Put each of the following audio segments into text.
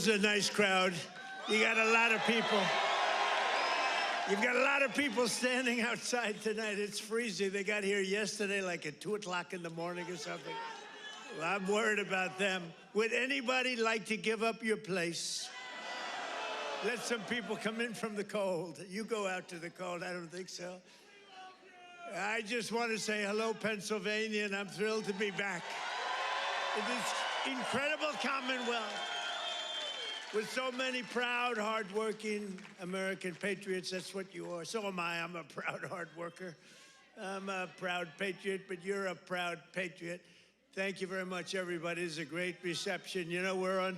is a nice crowd. You got a lot of people. You've got a lot of people standing outside tonight. It's freezing. They got here yesterday like at 2 o'clock in the morning or something. Well, I'm worried about them. Would anybody like to give up your place? Let some people come in from the cold. You go out to the cold. I don't think so. I just want to say hello, Pennsylvania, and I'm thrilled to be back in this incredible Commonwealth with so many proud, hardworking American patriots. That's what you are. So am I. I'm a proud hard worker. I'm a proud patriot, but you're a proud patriot. Thank you very much, everybody. It's a great reception. You know, we're on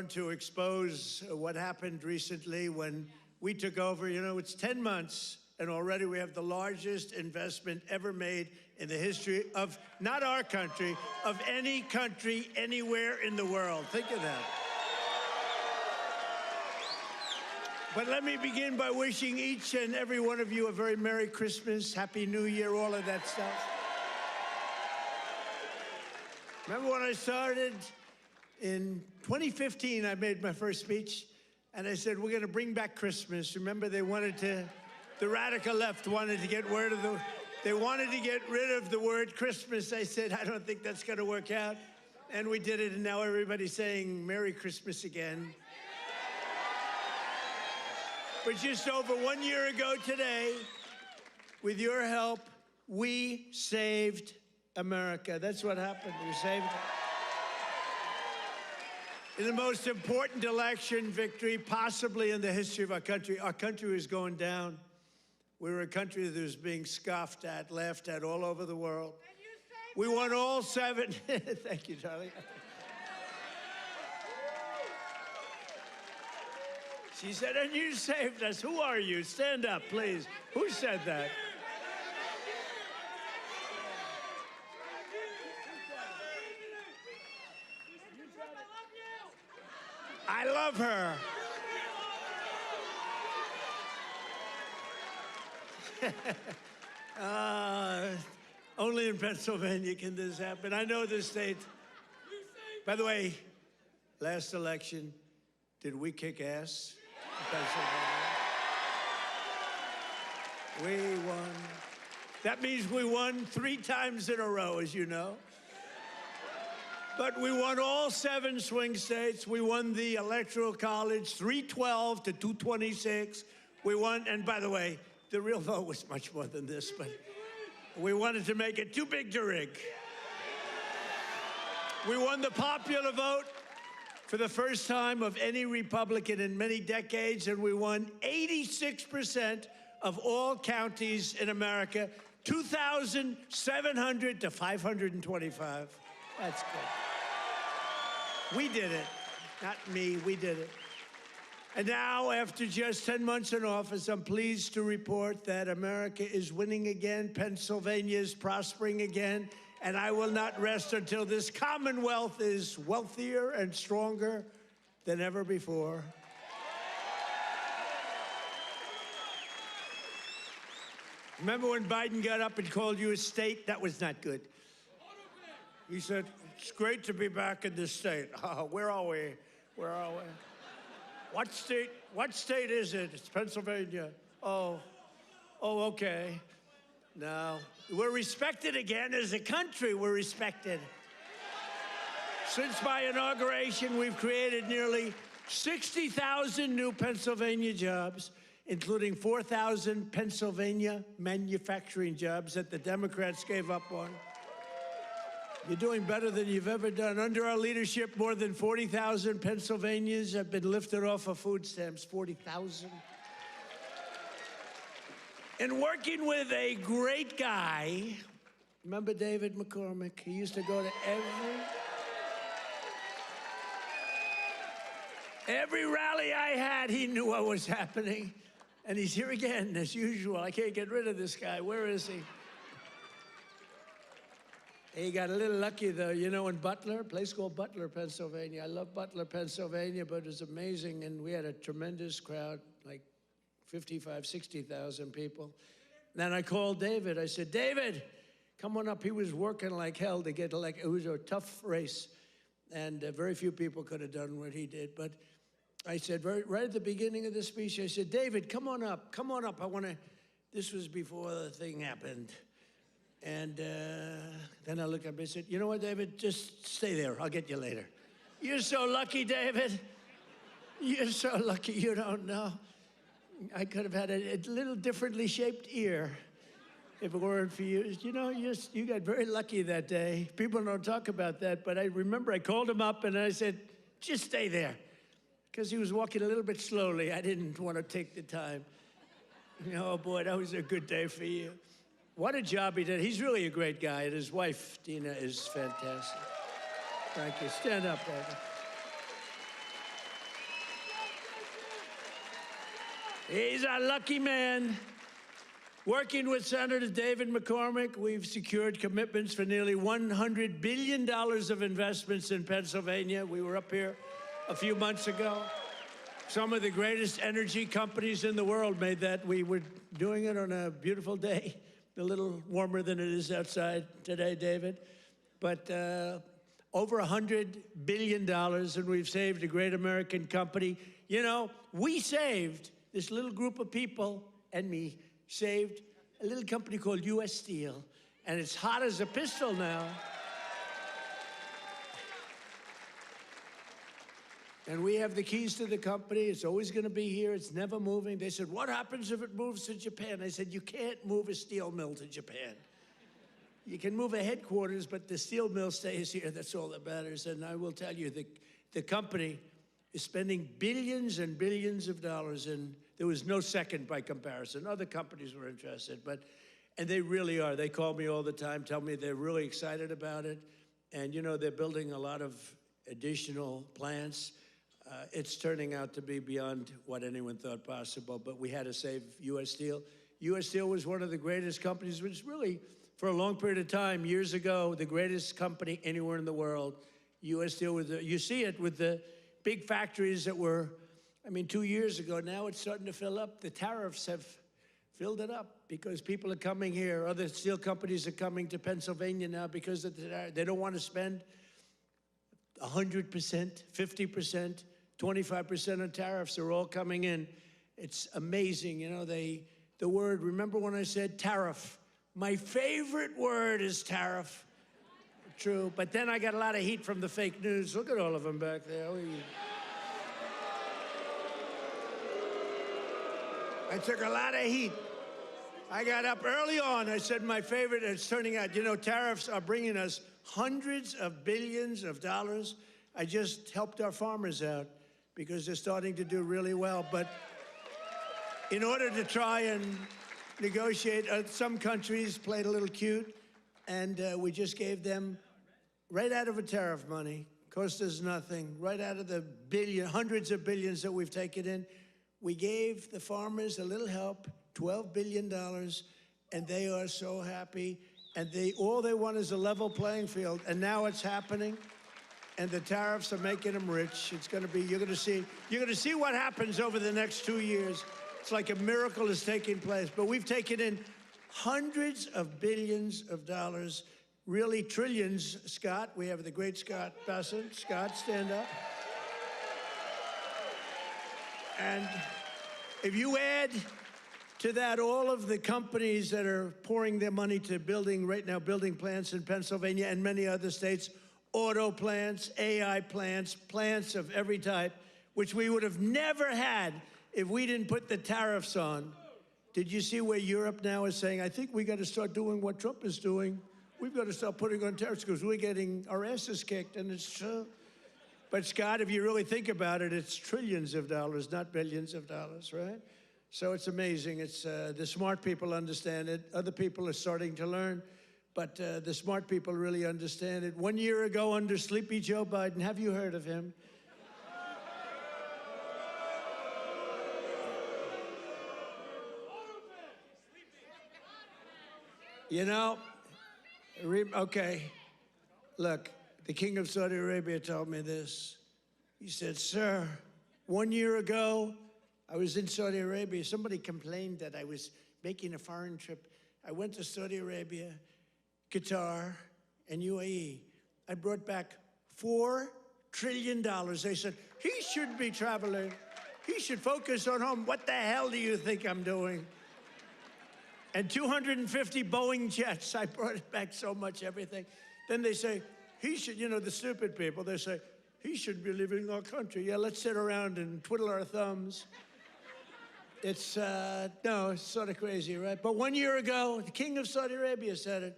to expose what happened recently when we took over. You know, it's 10 months, and already we have the largest investment ever made in the history of, not our country, of any country anywhere in the world. Think of that. But let me begin by wishing each and every one of you a very Merry Christmas, Happy New Year, all of that stuff. Remember when I started? In 2015, I made my first speech, and I said, we're going to bring back Christmas. Remember, the radical left wanted to get rid of the word Christmas. I said, I don't think that's going to work out. And we did it, and now everybody's saying Merry Christmas again. But just over 1 year ago today, with your help, we saved America. That's what happened. We saved it. In the most important election victory possibly in the history of our country was going down. We were a country that was being scoffed at, laughed at all over the world. We won all 7. Thank you, darling. She said, and you saved us. Who are you? Stand up, please. Who said that? I love her. Only in Pennsylvania can this happen. I know this state. By the way, last election, did we kick ass in Pennsylvania? We won. That means we won 3 times in a row, as you know. But we won all 7 swing states. We won the Electoral College, 312 to 226. We won, and by the way, the real vote was much more than this, but we wanted to make it too big to rig. We won the popular vote for the first time of any Republican in many decades, and we won 86% of all counties in America, 2,700 to 525. That's good. We did it. Not me, we did it. And now, after just 10 months in office, I'm pleased to report that America is winning again, Pennsylvania is prospering again, and I will not rest until this Commonwealth is wealthier and stronger than ever before. Remember when Biden got up and called you a state? That was not good. He said, it's great to be back in this state. Where are we? Where are we? What state is it? It's Pennsylvania. Oh, okay. No, we're respected again as a country. We're respected. Since my inauguration, we've created nearly 60,000 new Pennsylvania jobs, including 4,000 Pennsylvania manufacturing jobs that the Democrats gave up on. You're doing better than you've ever done. Under our leadership, more than 40,000 Pennsylvanians have been lifted off of food stamps. 40,000. And working with a great guy, remember David McCormick? He used to go to every rally I had, he knew what was happening. And he's here again, as usual. I can't get rid of this guy. Where is he? He got a little lucky, though. You know, in Butler, a place called Butler, Pennsylvania. I love Butler, Pennsylvania, but it was amazing. And we had a tremendous crowd, like 55, 60,000 people. Then I called David. I said, David, come on up. He was working like hell to get elected. It was a tough race. And very few people could have done what he did. But I said, right at the beginning of the speech, I said, David, come on up. I want to, this was before the thing happened. And then I looked up and I said, you know what, David, just stay there. I'll get you later. You're so lucky, David. You're so lucky, you don't know. I could have had a little differently shaped ear if it weren't for you. You know, you got very lucky that day. People don't talk about that, but I remember I called him up and I said, just stay there. Because he was walking a little bit slowly. I didn't want to take the time. Oh, boy, that was a good day for you. What a job he did. He's really a great guy, and his wife, Dina, is fantastic. Thank you. Stand up, David. He's a lucky man. Working with Senator David McCormick, we've secured commitments for nearly $100 billion of investments in Pennsylvania. We were up here a few months ago. Some of the greatest energy companies in the world made that. We were doing it on a beautiful day, a little warmer than it is outside today, David. But over $100 billion, and we've saved a great American company. You know, we saved, this little group of people and me, saved a little company called U.S. Steel, and it's hot as a pistol now. And we have the keys to the company. It's always going to be here. It's never moving. They said, what happens if it moves to Japan? I said, you can't move a steel mill to Japan. You can move a headquarters, but the steel mill stays here. That's all that matters. And I will tell you, the company is spending billions and billions of dollars, and there was no second by comparison. Other companies were interested, and they really are. They call me all the time, tell me they're really excited about it. And, you know, they're building a lot of additional plants. It's turning out to be beyond what anyone thought possible, but we had to save U.S. Steel. U.S. Steel was one of the greatest companies, which really, for a long period of time, years ago, the greatest company anywhere in the world. U.S. Steel, you see it with the big factories that were, I mean, 2 years ago. Now it's starting to fill up. The tariffs have filled it up because people are coming here. Other steel companies are coming to Pennsylvania now because they don't want to spend 100%, 50%, 25% on tariffs. They're all coming in. It's amazing. You know, the word, remember when I said tariff? My favorite word is tariff. True. But then I got a lot of heat from the fake news. Look at all of them back there. I took a lot of heat. I got up early on. I said my favorite, it's turning out, you know, tariffs are bringing us hundreds of billions of dollars. I just helped our farmers out because they're starting to do really well. But in order to try and negotiate, some countries played a little cute, and we just gave them, right out of a tariff money, cost us nothing, right out of the hundreds of billions that we've taken in, we gave the farmers a little help, $12 billion, and they are so happy. And all they want is a level playing field, and now it's happening. And the tariffs are making them rich. It's going to be, you're going to see what happens over the next 2 years. It's like a miracle is taking place. But we've taken in hundreds of billions of dollars, really trillions. Scott, we have the great Scott Bessent. Scott, stand up. And if you add to that all of the companies that are pouring their money to building plants in Pennsylvania and many other states, auto plants, AI plants, plants of every type, which we would have never had if we didn't put the tariffs on. Did you see where Europe now is saying, I think we got to start doing what Trump is doing. We've got to start putting on tariffs because we're getting our asses kicked, and it's true. But Scott, if you really think about it, it's trillions of dollars, not billions of dollars, right? So it's amazing. It's the smart people understand it. Other people are starting to learn. But the smart people really understand it. 1 year ago, under Sleepy Joe Biden, have you heard of him? You know, okay, look, the king of Saudi Arabia told me this. He said, sir, 1 year ago, I was in Saudi Arabia. Somebody complained that I was making a foreign trip. I went to Saudi Arabia, Qatar, and UAE. I brought back $4 trillion. They said, he should be traveling. He should focus on home. What the hell do you think I'm doing? And 250 Boeing jets. I brought it back so much, everything. Then they say, he should, you know, the stupid people, they say, he should be leaving our country. Yeah, let's sit around and twiddle our thumbs. It's, no, it's sort of crazy, right? But 1 year ago, the king of Saudi Arabia said it.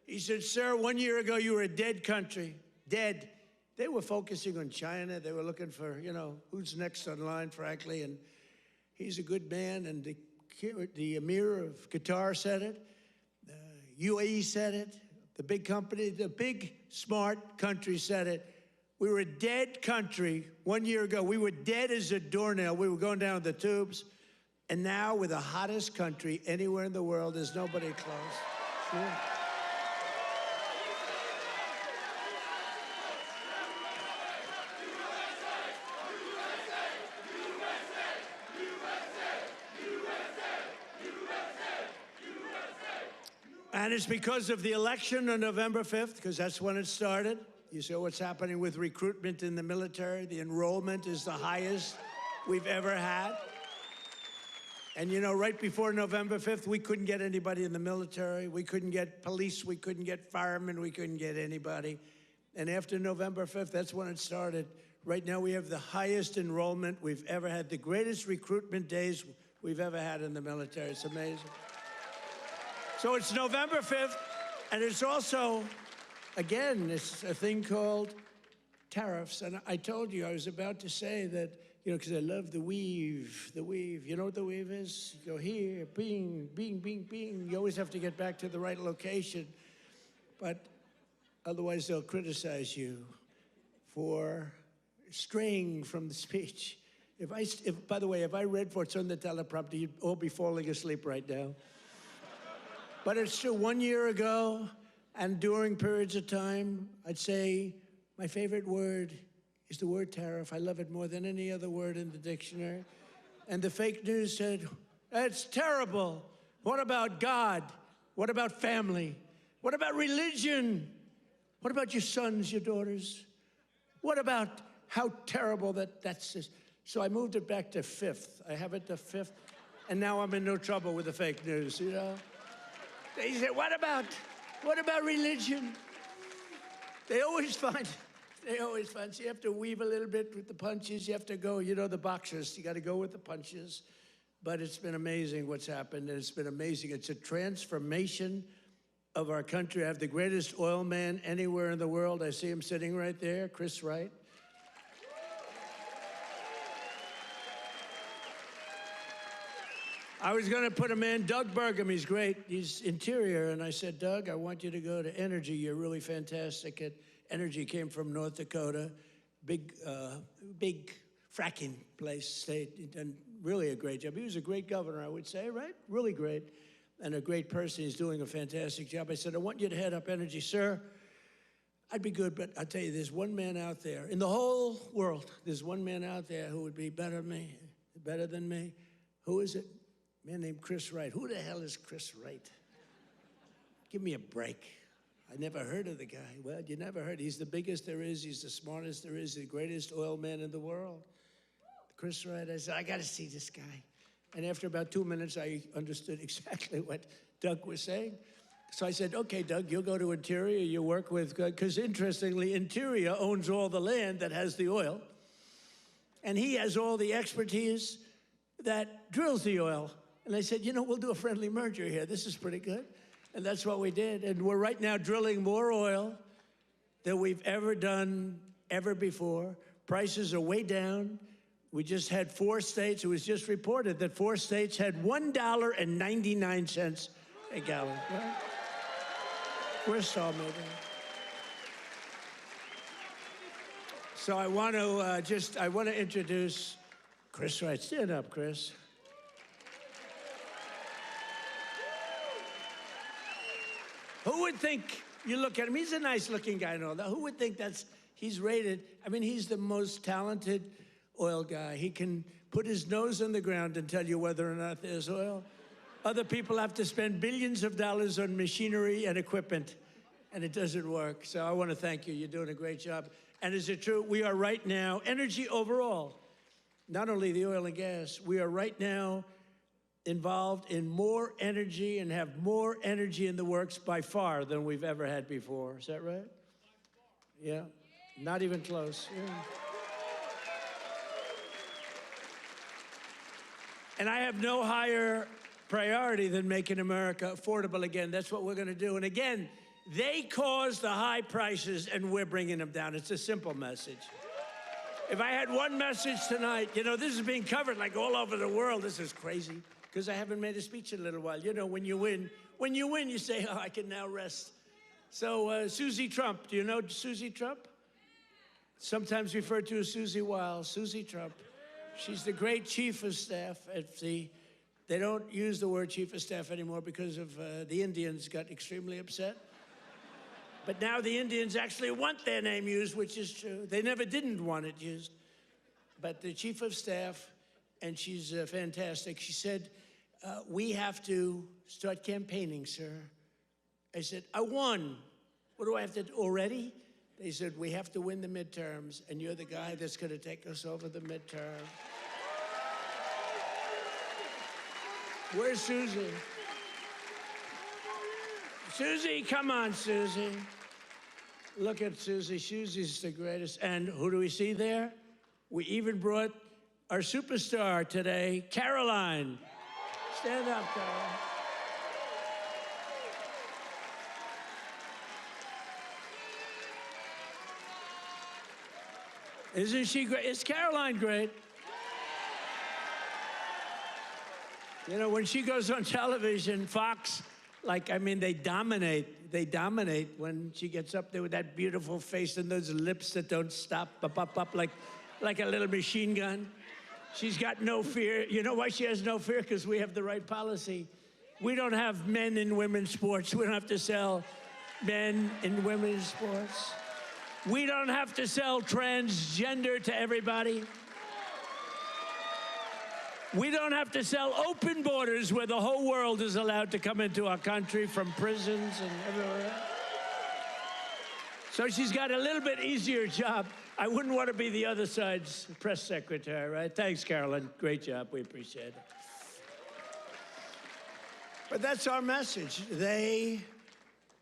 He said, sir, 1 year ago, you were a dead country, dead. They were focusing on China. They were looking for, you know, who's next on line, frankly. And he's a good man. And the Emir of Qatar said it. UAE said it. The big company, the big, smart country said it. We were a dead country 1 year ago. We were dead as a doornail. We were going down the tubes. And now we're the hottest country anywhere in the world. There's nobody close. Sure. And it's because of the election on November 5th, because that's when it started. You saw what's happening with recruitment in the military. The enrollment is the highest we've ever had. And you know, right before November 5th, we couldn't get anybody in the military. We couldn't get police. We couldn't get firemen. We couldn't get anybody. And after November 5th, that's when it started. Right now, we have the highest enrollment we've ever had, the greatest recruitment days we've ever had in the military. It's amazing. So it's November 5th, and it's also, again, it's a thing called tariffs. And I told you, I was about to say that, you know, because I love the weave, the weave. You know what the weave is? You go here, bing, bing, bing, bing. You always have to get back to the right location. But otherwise, they'll criticize you for straying from the speech. By the way, if I read what's on the teleprompter, you'd all be falling asleep right now. But it's true, 1 year ago, and during periods of time, I'd say my favorite word is the word tariff. I love it more than any other word in the dictionary. And the fake news said, that's terrible. What about God? What about family? What about religion? What about your sons, your daughters? What about how terrible that's this? So I moved it back to fifth. I have it to fifth, and now I'm in no trouble with the fake news, you know? They say, what about religion? They always find, so you have to weave a little bit with the punches. You have to go, you know, the boxers, you got to go with the punches. But it's been amazing what's happened, and it's been amazing. It's a transformation of our country. I have the greatest oil man anywhere in the world. I see him sitting right there, Chris Wright. I was going to put him in, Doug Burgum. He's great. He's interior. And I said, Doug, I want you to go to energy. You're really fantastic at energy. Came from North Dakota. Big fracking place, state. He'd done really a great job. He was a great governor, I would say, right? Really great. And a great person. He's doing a fantastic job. I said, I want you to head up energy. Sir, I'd be good, but I'll tell you, there's one man out there. In the whole world, there's one man out there who would be better than me. Who is it? A man named Chris Wright. Who the hell is Chris Wright? Give me a break. I never heard of the guy. Well, you never heard. He's the biggest there is. He's the smartest there is. The greatest oil man in the world. Chris Wright. I said, I got to see this guy. And after about 2 minutes, I understood exactly what Doug was saying. So I said, okay, Doug, you'll go to Interior. You work with, because interestingly, Interior owns all the land that has the oil. And he has all the expertise that drills the oil. And I said, you know, we'll do a friendly merger here. This is pretty good. And that's what we did. And we're right now drilling more oil than we've ever done ever before. Prices are way down. We just had 4 states. It was just reported that 4 states had $1.99 a gallon. Right? We're so moving. So I want to introduce Chris Wright. Stand up, Chris. Who would think, you look at him, he's a nice-looking guy and all that. Who would think he's rated, I mean, he's the most talented oil guy. He can put his nose on the ground and tell you whether or not there's oil. Other people have to spend billions of dollars on machinery and equipment, and it doesn't work. So I want to thank you. You're doing a great job. And is it true? We are right now, energy overall, not only the oil and gas, we are right now involved in more energy and have more energy in the works by far than we've ever had before. Is that right? Yeah, not even close. Yeah. And I have no higher priority than making America affordable again. That's what we're going to do. And again, they caused the high prices, and we're bringing them down. It's a simple message. If I had one message tonight, you know, this is being covered like all over the world. This is crazy, because I haven't made a speech in a little while. You know, when you win, you say, oh, I can now rest. So Susie Trump, do you know Susie Trump? Sometimes referred to as Susie Wiles, Susie Trump. She's the great chief of staff at the, they don't use the word chief of staff anymore because of the Indians got extremely upset. But now the Indians actually want their name used, which is true. They never didn't want it used. But the chief of staff, and she's fantastic, she said, we have to start campaigning, sir. I said, I won. What do I have to do already? They said, we have to win the midterms, and you're the guy that's going to take us over the midterm. Where's Susie? Susie, come on, Susie. Look at Susie. Susie's the greatest. And who do we see there? We even brought our superstar today, Caroline. Stand up, Caroline. Isn't she great? Is Caroline great? You know, when she goes on television, Fox, like, I mean, they dominate. They dominate when she gets up there with that beautiful face and those lips that don't stop, up, like a little machine gun. She's got no fear. You know why she has no fear? Because we have the right policy. We don't have men in women's sports. We don't have to sell men in women's sports. We don't have to sell transgender to everybody. We don't have to sell open borders where the whole world is allowed to come into our country from prisons and everywhere else. So she's got a little bit easier job. I wouldn't want to be the other side's press secretary, right? Thanks, Carolyn. Great job. We appreciate it. But that's our message. They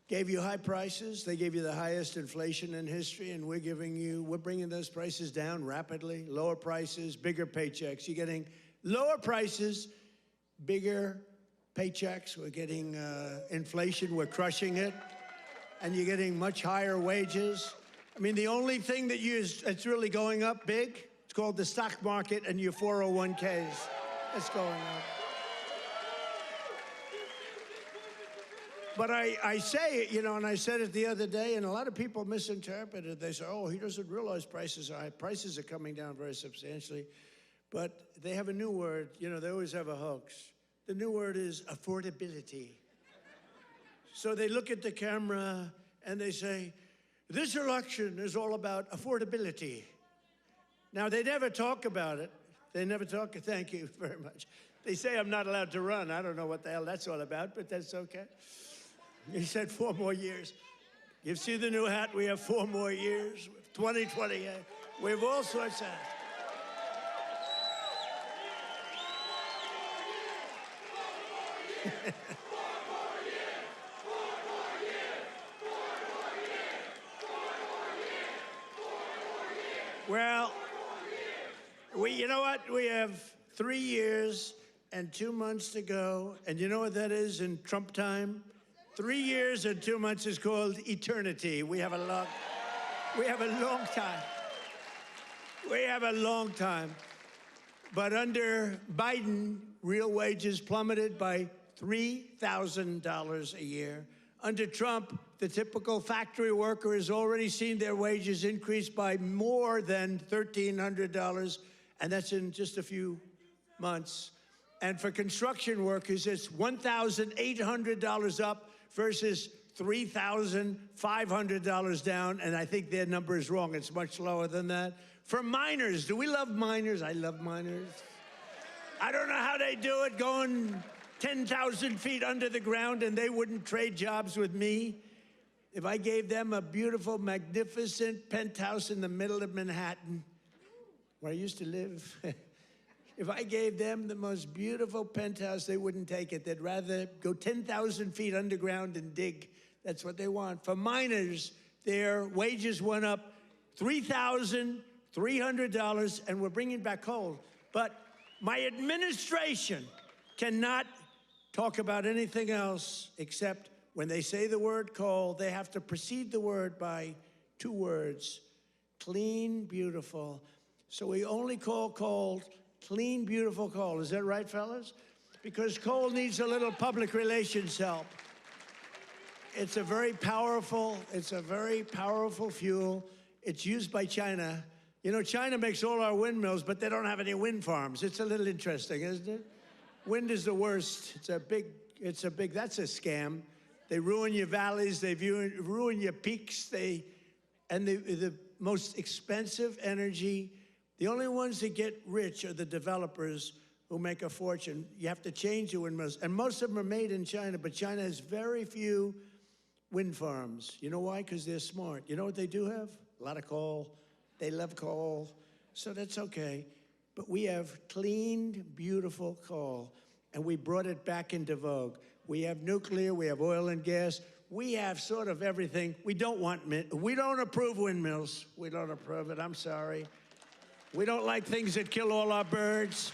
gave you high prices. They gave you the highest inflation in history, and we're bringing those prices down rapidly. Lower prices, bigger paychecks. You're getting lower prices, bigger paychecks. We're getting inflation. We're crushing it. And you're getting much higher wages. I mean, the only thing that's really going up big, it's called the stock market and your 401ks. That's going up. But I say it, you know, and I said it the other day, and a lot of people misinterpret it. They say, oh, he doesn't realize prices are high. Prices are coming down very substantially. But they have a new word. You know, they always have a hoax. The new word is affordability. So they look at the camera and they say, this election is all about affordability. Now, they never talk about it. They never talk. Thank you very much. They say I'm not allowed to run. I don't know what the hell that's all about, but that's okay. He said 4 more years. You see the new hat? We have 4 more years. 2028. We have all sorts of hats. Well, you know what? We have 3 years and 2 months to go. And you know what that is in Trump time? 3 years and 2 months is called eternity. We have a long time. We have a long time. But under Biden, real wages plummeted by $3,000 a year. Under Trump, the typical factory worker has already seen their wages increase by more than $1,300, and that's in just a few months. And for construction workers, it's $1,800 up versus $3,500 down, and I think their number is wrong. It's much lower than that. For miners, do we love miners? I love miners. I don't know how they do it, going 10,000 feet under the ground, and they wouldn't trade jobs with me. if I gave them a beautiful, magnificent penthouse in the middle of Manhattan, where I used to live, if I gave them the most beautiful penthouse, they wouldn't take it. They'd rather go 10,000 feet underground and dig. That's what they want. For miners, their wages went up $3,300, and we're bringing back coal. But my administration cannot talk about anything else except when they say the word coal, they have to precede the word by 2 words: clean, beautiful. So we only call coal clean, beautiful coal. Is that right, fellas? Because coal needs a little public relations help. It's a very powerful fuel. It's used by China. You know, China makes all our windmills, but they don't have any wind farms. It's a little interesting, isn't it? Wind is the worst. That's a scam. They ruin your valleys, they ruin your peaks, and the most expensive energy. The only ones that get rich are the developers who make a fortune. You have to change the windmills. And most of them are made in China, but China has very few wind farms. You know why? Because they're smart. You know what they do have? A lot of coal. They love coal. So that's okay. But we have clean, beautiful coal, and we brought it back into vogue. We have nuclear, we have oil and gas. We have sort of everything. We don't approve windmills. We don't approve it, I'm sorry. We don't like things that kill all our birds.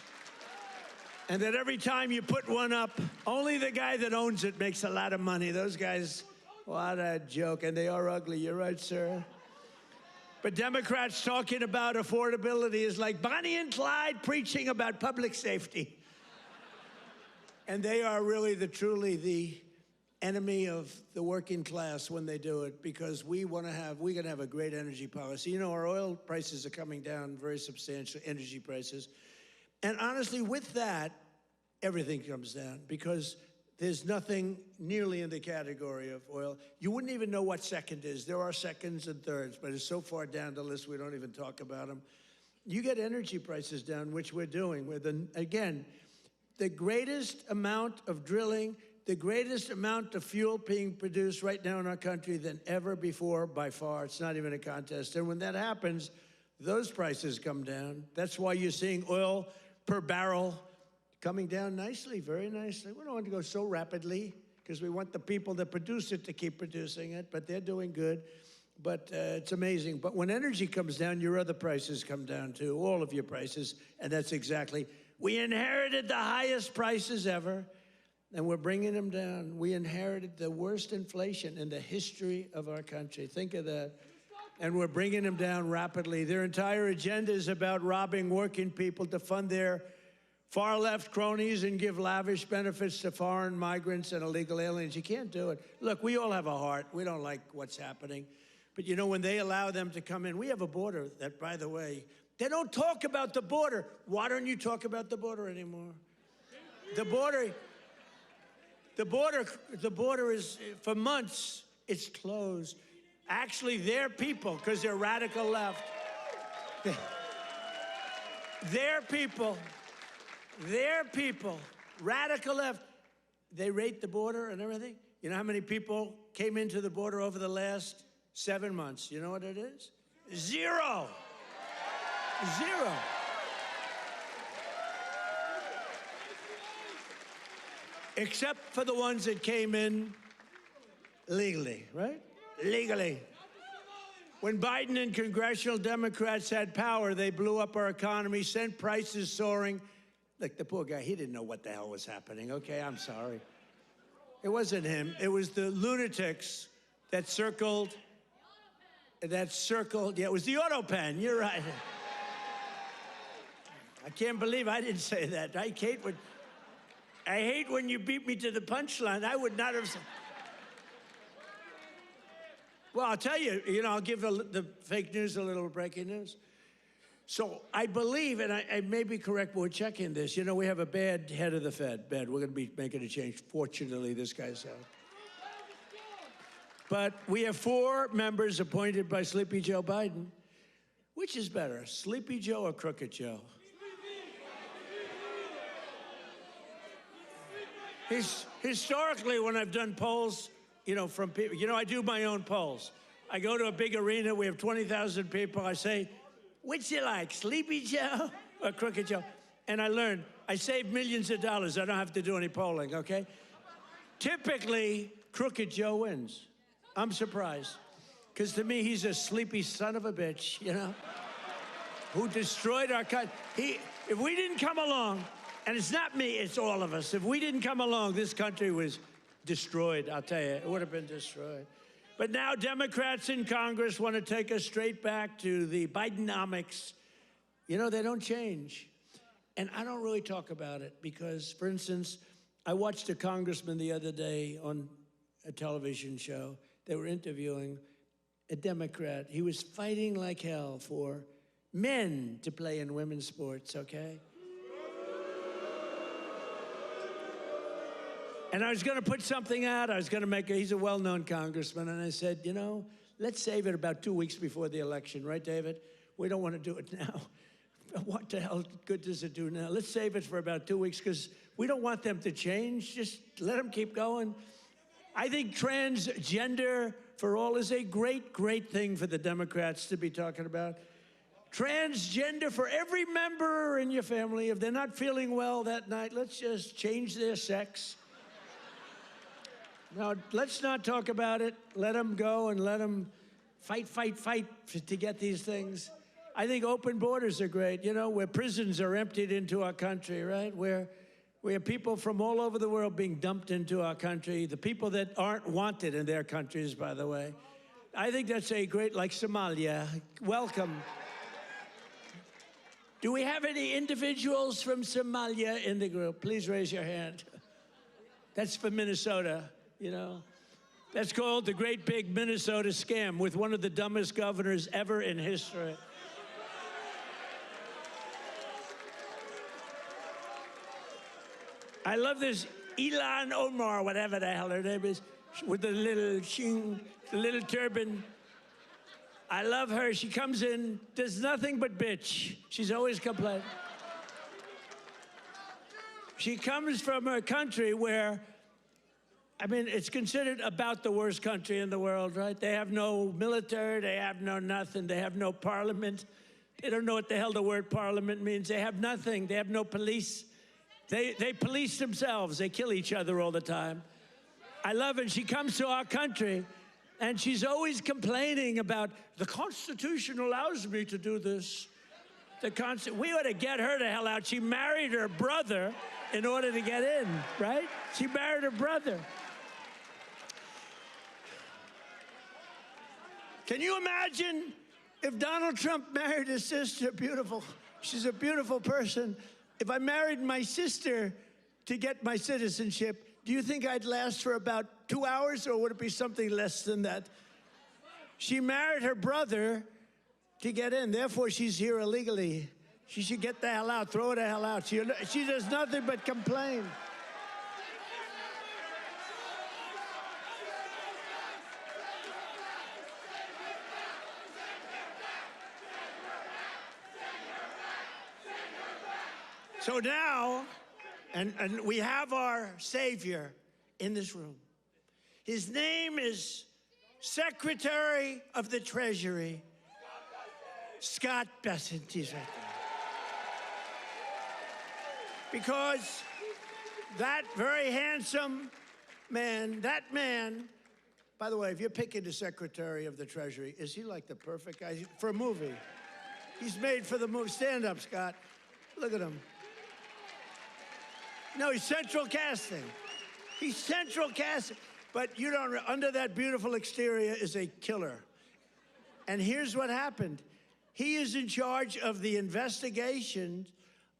And that every time you put one up, only the guy that owns it makes a lot of money. Those guys, what a joke. And they are ugly, you're right, sir. But Democrats talking about affordability is like Bonnie and Clyde preaching about public safety. And they are really truly the enemy of the working class when they do it, because we're gonna have a great energy policy. You know, our oil prices are coming down very substantially, energy prices. And honestly, with that, everything comes down, because there's nothing nearly in the category of oil. You wouldn't even know what second is. There are seconds and thirds, but it's so far down the list we don't even talk about them. You get energy prices down, which we're doing. Again, the greatest amount of drilling, the greatest amount of fuel being produced right now in our country than ever before, by far. It's not even a contest. And when that happens, those prices come down. That's why you're seeing oil per barrel coming down nicely, very nicely. We don't want to go so rapidly, because we want the people that produce it to keep producing it, but they're doing good. But it's amazing. But when energy comes down, your other prices come down too, all of your prices, and that's exactly. We inherited the highest prices ever, and we're bringing them down. We inherited the worst inflation in the history of our country. Think of that. And we're bringing them down rapidly. Their entire agenda is about robbing working people to fund their far-left cronies and give lavish benefits to foreign migrants and illegal aliens. You can't do it. Look, we all have a heart. We don't like what's happening. But, you know, when they allow them to come in, we have a border that, by the way, they don't talk about the border. Why don't you talk about the border anymore? The border is, for months, it's closed. Actually, their people, because they're radical left, their people, radical left, they rate the border and everything. You know how many people came into the border over the last 7 months? You know what it is? Zero. Zero. Except for the ones that came in legally, right? Legally. When Biden and congressional Democrats had power, they blew up our economy, sent prices soaring. Look, the poor guy, he didn't know what the hell was happening, okay? I'm sorry. It wasn't him. It was the lunatics that circled, yeah, it was the auto pen, you're right. I can't believe I didn't say that. I hate when you beat me to the punchline. I would not have said. Well, I'll tell you, I'll give the fake news a little breaking news. So I believe, and I may be correct, but we're checking this. We have a bad head of the Fed. Bad. We're going to be making a change. Fortunately, this guy's out. But we have 4 members appointed by Sleepy Joe Biden. Which is better, Sleepy Joe or Crooked Joe? Historically, when I've done polls, from people. I do my own polls. I go to a big arena. We have 20,000 people. I say, which you like, Sleepy Joe or Crooked Joe? And I learned, I save millions of dollars. I don't have to do any polling, okay? Typically, Crooked Joe wins. I'm surprised. Because to me, he's a sleepy son of a bitch, who destroyed our country. If we didn't come along, and it's not me, it's all of us. If we didn't come along, this country was destroyed, I'll tell you. It would have been destroyed. But now Democrats in Congress want to take us straight back to the Bidenomics. They don't change. And I don't really talk about it because, for instance, I watched a congressman the other day on a television show. They were interviewing a Democrat. He was fighting like hell for men to play in women's sports, okay? And I was going to put something out. I was going to he's a well-known congressman. And I said, let's save it about 2 weeks before the election, right, David? We don't want to do it now. What the hell good does it do now? Let's save it for about 2 weeks because we don't want them to change. Just let them keep going. I think transgender for all is a great, great thing for the Democrats to be talking about. Transgender for every member in your family. If they're not feeling well that night, let's just change their sex. Now, let's not talk about it. Let them go and let them fight to get these things. I think open borders are great, where prisons are emptied into our country, right? Where we have people from all over the world being dumped into our country, the people that aren't wanted in their countries, by the way. I think that's a great, like Somalia. Welcome. Do we have any individuals from Somalia in the group? Please raise your hand. That's for Minnesota, That's called the Great Big Minnesota Scam with one of the dumbest governors ever in history. I love this Ilan Omar, whatever the hell her name is, with the little turban. I love her. She comes in, does nothing but bitch. She's always complaining. She comes from a country where, it's considered about the worst country in the world, right? They have no military, they have no nothing, they have no parliament. They don't know what the hell the word parliament means. They have nothing, they have no police. They police themselves. They kill each other all the time. I love it. She comes to our country, and she's always complaining about, the Constitution allows me to do this. We ought to get her the hell out. She married her brother in order to get in, right? She married her brother. Can you imagine if Donald Trump married his sister? Beautiful. She's a beautiful person. If I married my sister to get my citizenship, do you think I'd last for about 2 hours, or would it be something less than that? She married her brother to get in. Therefore, she's here illegally. She should get the hell out. Throw her the hell out. She does nothing but complain. So now, and we have our Savior in this room. His name is Secretary of the Treasury, Scott Bessent. He's right there. Because that very handsome man, by the way, if you're picking the Secretary of the Treasury, is he like the perfect guy for a movie? He's made for the movie. Stand up, Scott. Look at him. No, he's central casting. He's central casting. But under that beautiful exterior is a killer. And here's what happened. He is in charge of the investigation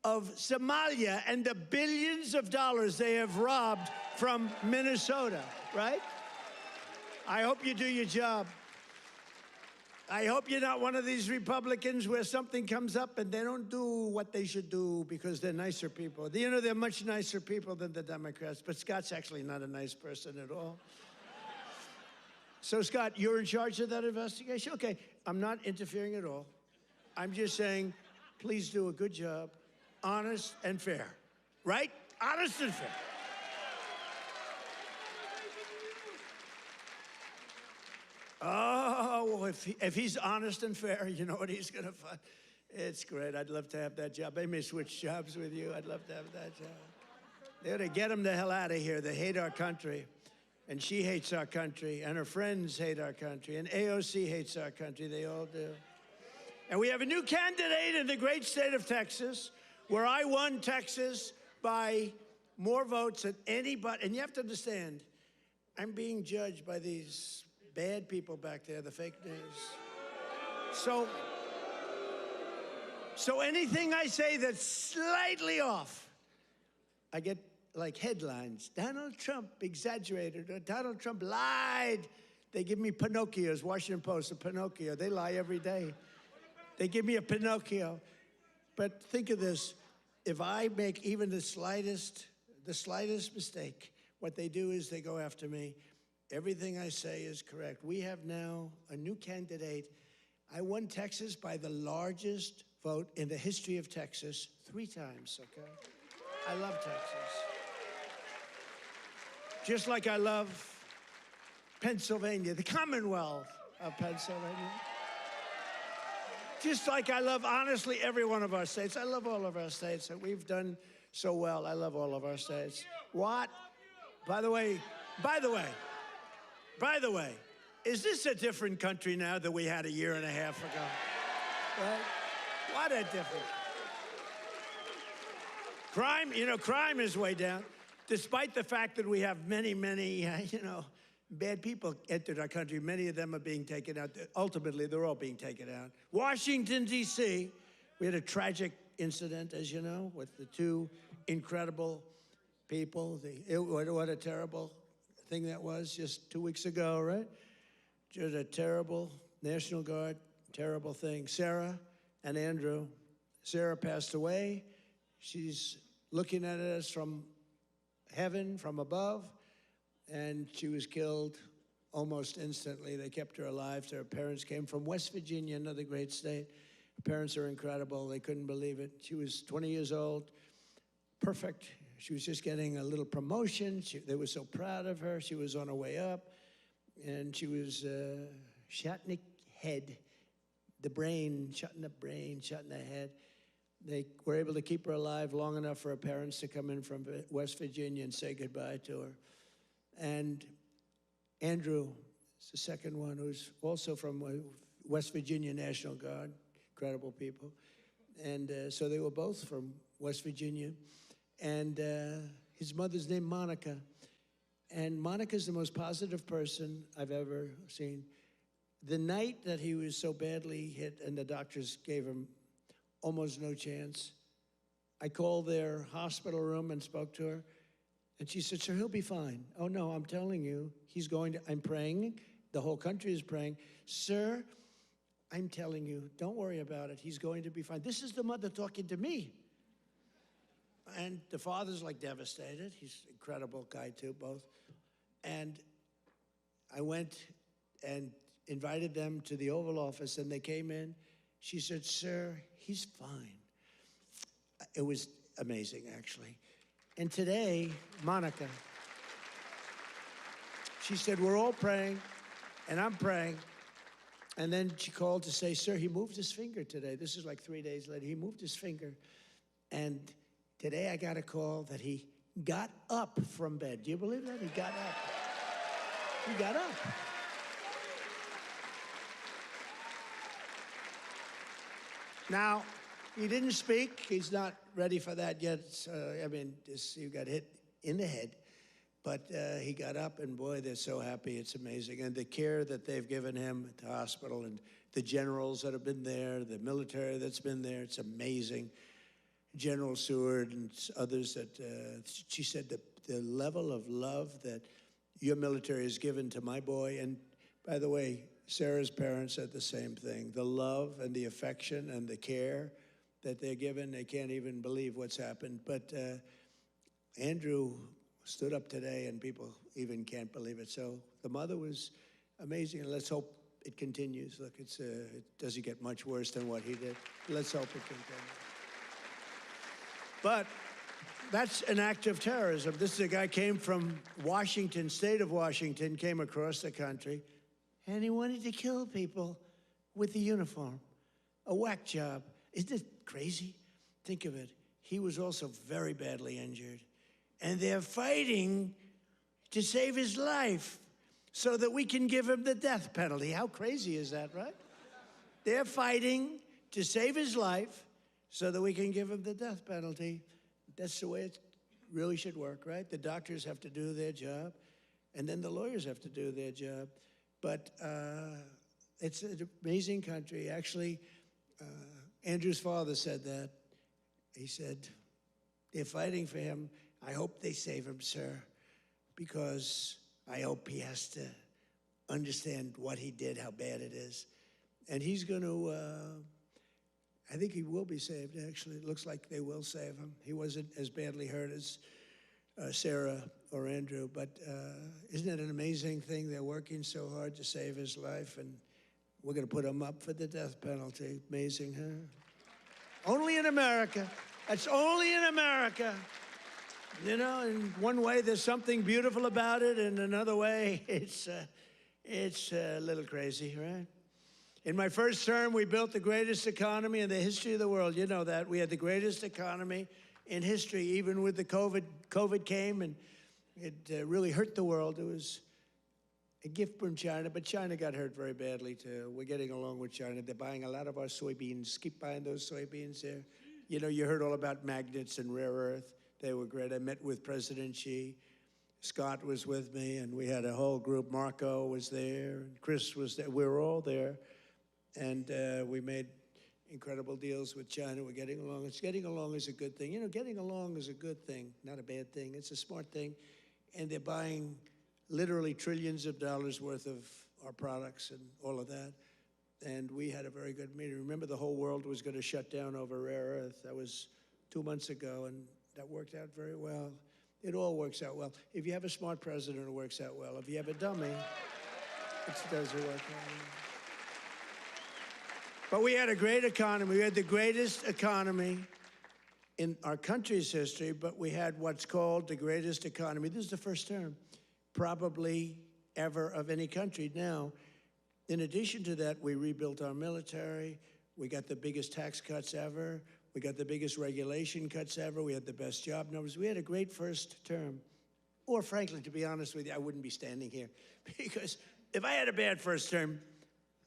of Somalia and the billions of dollars they have robbed from Minnesota, right? I hope you do your job. I hope you're not one of these Republicans where something comes up and they don't do what they should do because they're nicer people. They're much nicer people than the Democrats, but Scott's actually not a nice person at all. So, Scott, you're in charge of that investigation? Okay, I'm not interfering at all. I'm just saying, please do a good job, honest and fair, right? Honest and fair. Oh, if he's honest and fair, you know what he's going to find? It's great. I'd love to have that job. They may switch jobs with you. I'd love to have that job. They ought to get him the hell out of here. They hate our country. And she hates our country. And her friends hate our country. And AOC hates our country. They all do. And we have a new candidate in the great state of Texas, where I won Texas by more votes than anybody. And you have to understand, I'm being judged by these bad people back there, the fake news. So anything I say that's slightly off, I get like headlines. Donald Trump exaggerated, or Donald Trump lied. They give me Pinocchios, Washington Post, a Pinocchio. They lie every day. They give me a Pinocchio. But think of this. If I make even the slightest mistake, what they do is they go after me. Everything I say is correct. We have now a new candidate. I won Texas by the largest vote in the history of Texas 3 times, okay? I love Texas. Just like I love Pennsylvania, the Commonwealth of Pennsylvania. Just like I love, honestly, every one of our states. I love all of our states. We've done so well. I love all of our states. What? By the way, is this a different country now than we had a year and a half ago? Right? What a difference. Crime is way down, despite the fact that we have many, bad people entered our country. Many of them are being taken out. Ultimately, they're all being taken out. Washington, D.C., we had a tragic incident, as you know, with the 2 incredible people. What a terrible thing that was just 2 weeks ago, right? Just a terrible National Guard, terrible thing. Sarah and Andrew. Sarah passed away. She's looking at us from heaven, from above, and she was killed almost instantly. They kept her alive. Her parents came from West Virginia, another great state. Her parents are incredible. They couldn't believe it. She was 20 years old, perfect. She was just getting a little promotion. They were so proud of her. She was on her way up, and she was shot in the head, the brain, shot in the head. They were able to keep her alive long enough for her parents to come in from West Virginia and say goodbye to her. And Andrew is the second one, who's also from West Virginia National Guard, incredible people. And so they were both from West Virginia. And his mother's named Monica. And Monica's the most positive person I've ever seen. The night that he was so badly hit and the doctors gave him almost no chance, I called their hospital room and spoke to her. And she said, sir, he'll be fine. Oh, no, I'm telling you, I'm praying. The whole country is praying. Sir, I'm telling you, don't worry about it. He's going to be fine. This is the mother talking to me. And the father's like devastated. He's an incredible guy too, both. And I went and invited them to the Oval Office, and they came in. She said, sir, he's fine. It was amazing, actually. And today, Monica, she said, we're all praying, and I'm praying. And then she called to say, sir, he moved his finger today. This is like 3 days later. He moved his finger. And today I got a call that he got up from bed. Do you believe that? He got up. He got up. Now, he didn't speak. He's not ready for that yet. He got hit in the head. But he got up, and boy, they're so happy. It's amazing. And the care that they've given him at the hospital, and the generals that have been there, the military that's been there, it's amazing. General Seward and others that, she said the level of love that your military has given to my boy, and by the way, Sarah's parents said the same thing. The love and the affection and the care that they're given, they can't even believe what's happened. But Andrew stood up today, and people even can't believe it. So the mother was amazing, and let's hope it continues. Look, it doesn't get much worse than what he did. Let's hope it continues. But that's an act of terrorism. This is a guy came from Washington, state of Washington, came across the country, and he wanted to kill people with the uniform. A whack job. Isn't it crazy? Think of it. He was also very badly injured. And they're fighting to save his life so that we can give him the death penalty. How crazy is that, right? They're fighting to save his life so that we can give him the death penalty. That's the way it really should work, right? The doctors have to do their job, and then the lawyers have to do their job. But it's an amazing country. Actually, Andrew's father said that. He said, they're fighting for him. I hope they save him, sir, because I hope he has to understand what he did, how bad it is. And he's going to, I think he will be saved, actually. It looks like they will save him. He wasn't as badly hurt as Sarah or Andrew, but isn't it an amazing thing? They're working so hard to save his life, and we're going to put him up for the death penalty. Amazing, huh? Only in America. That's only in America. You know, in one way, there's something beautiful about it. In another way, it's a little crazy, right? In my first term, we built the greatest economy in the history of the world. You know that. We had the greatest economy in history, even with the COVID. COVID came, and it really hurt the world. It was a gift from China, but China got hurt very badly, too. We're getting along with China. They're buying a lot of our soybeans. Keep buying those soybeans there. You know, you heard all about magnets and rare earth. They were great. I met with President Xi. Scott was with me, and we had a whole group. Marco was there, and Chris was there. We were all there, and we made incredible deals with China. We're getting along. Getting along is a good thing. You know, getting along is a good thing, not a bad thing. It's a smart thing, and they're buying literally trillions of dollars worth of our products and all of that. And we had a very good meeting. Remember, the whole world was going to shut down over rare earth. That was 2 months ago, and that worked out very well. It all works out well. If you have a smart president, it works out well. If you have a dummy, it doesn't work out. But we had a great economy. We had the greatest economy in our country's history, but we had what's called the greatest economy. This is the first term, probably ever, of any country. Now, in addition to that, we rebuilt our military. We got the biggest tax cuts ever. We got the biggest regulation cuts ever. We had the best job numbers. We had a great first term. Or frankly, to be honest with you, I wouldn't be standing here. Because if I had a bad first term,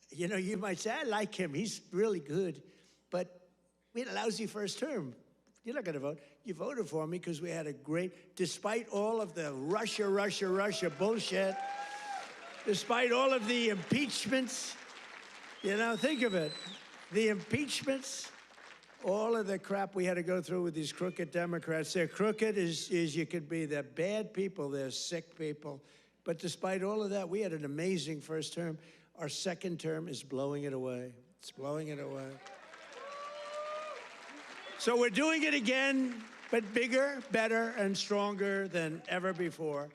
you know, you might say, I like him. He's really good. But we had a lousy first term. You're not going to vote. You voted for me because we had a great, despite all of the Russia bullshit, despite all of the impeachments, you know, think of it. The impeachments, all of the crap we had to go through with these crooked Democrats. They're crooked as you could be. They're bad people. They're sick people. But despite all of that, we had an amazing first term. Our second term is blowing it away. It's blowing it away. So we're doing it again, but bigger, better, and stronger than ever before.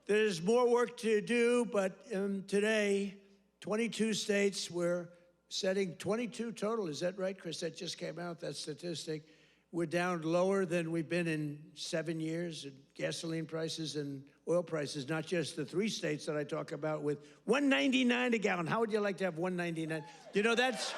There's more work to do, but today, 22 states, we're setting 22 total. Is that right, Chris? That just came out, that statistic. We're down lower than we've been in 7 years in gasoline prices and oil prices, not just the 3 states that I talk about with $1.99 a gallon. How would you like to have $1.99? You know, that's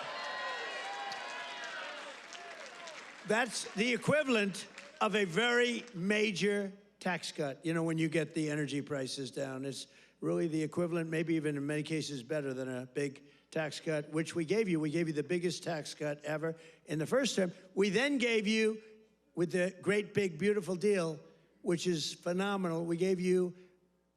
the equivalent of a very major tax cut. You know, when you get the energy prices down, it's really the equivalent, maybe even in many cases better than a big tax cut, which we gave you. We gave you the biggest tax cut ever in the first term. We then gave you, with the great, big, beautiful deal, which is phenomenal, we gave you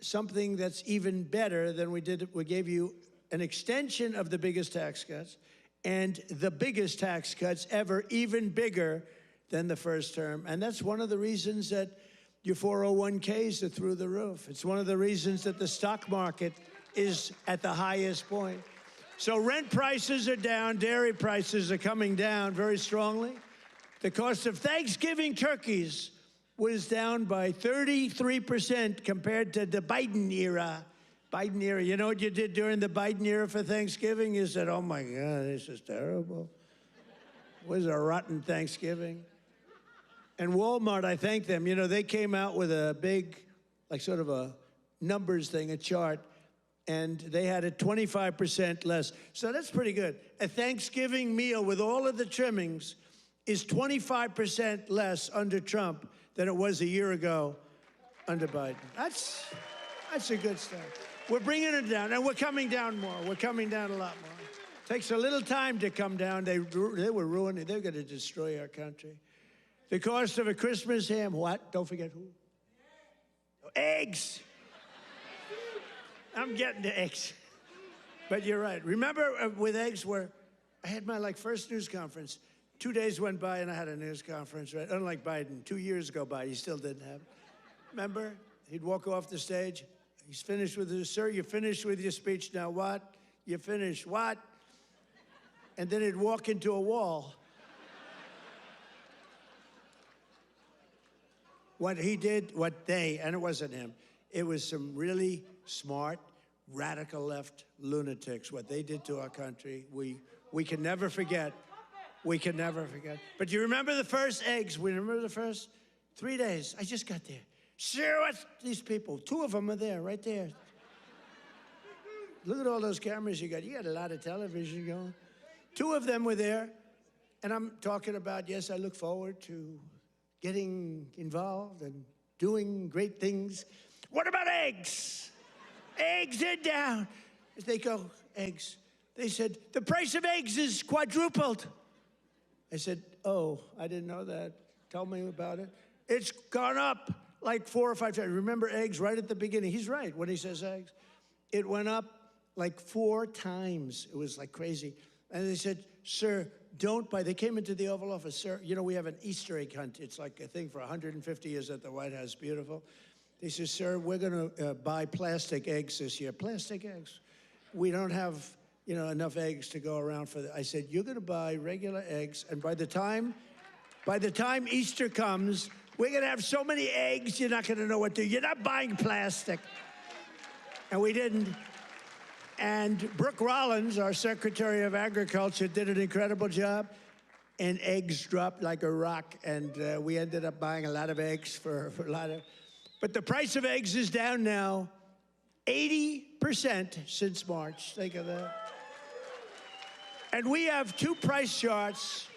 something that's even better than we did. We gave you an extension of the biggest tax cuts and the biggest tax cuts ever, even bigger than the first term. And that's one of the reasons that your 401ks are through the roof. It's one of the reasons that the stock market is at the highest point. So rent prices are down, dairy prices are coming down very strongly. The cost of Thanksgiving turkeys was down by 33% compared to the Biden era. Biden era, you know what you did during the Biden era for Thanksgiving? You said, oh my God, this is terrible. It was a rotten Thanksgiving. And Walmart, I thank them. You know, they came out with a big, like sort of a numbers thing, a chart. and they had it 25% less. So that's pretty good. A Thanksgiving meal with all of the trimmings is 25% less under Trump than it was a year ago under Biden. That's a good start. We're bringing it down, and we're coming down more. We're coming down a lot more. Takes a little time to come down. They were ruining. They're going to destroy our country. The cost of a Christmas ham, what? Don't forget who? Eggs. I'm getting to eggs. But you're right. Remember with eggs where I had my first news conference. 2 days went by and I had a news conference, right? Unlike Biden, 2 years go by, he still didn't have it. Remember? He'd walk off the stage. He's finished with his, sir, you finished with your speech. Now what? You finished what? And then he'd walk into a wall. What he did, and it wasn't him, it was some really smart, radical left lunatics. What they did to our country, we can never forget. We can never forget. But you remember the first eggs? We remember the first 3 days. I just got there. Sure, what's these people? 2 of them are there, right there. Look at all those cameras you got. You got a lot of television going. 2 of them were there, and I'm talking about, yes, I look forward to getting involved and doing great things. What about eggs? Eggs are down. As they go, eggs. They said, the price of eggs is quadrupled. I said, oh, I didn't know that. Tell me about it. It's gone up like 4 or 5 times. Remember eggs right at the beginning. He's right when he says eggs. It went up like 4 times. It was like crazy. And they said, sir, don't buy. They came into the Oval Office. Sir, you know, we have an Easter egg hunt. It's like a thing for 150 years at the White House. Beautiful. They said, sir, we're going to buy plastic eggs this year. Plastic eggs. We don't have, you know, enough eggs to go around for that. I said, you're going to buy regular eggs, and by the time Easter comes, we're going to have so many eggs, you're not going to know what to do. You're not buying plastic. And we didn't. And Brooke Rollins, our Secretary of Agriculture, did an incredible job. And eggs dropped like a rock. And we ended up buying a lot of eggs for a lot of. But the price of eggs is down now 80% since March. Think of that. And we have 2 price charts.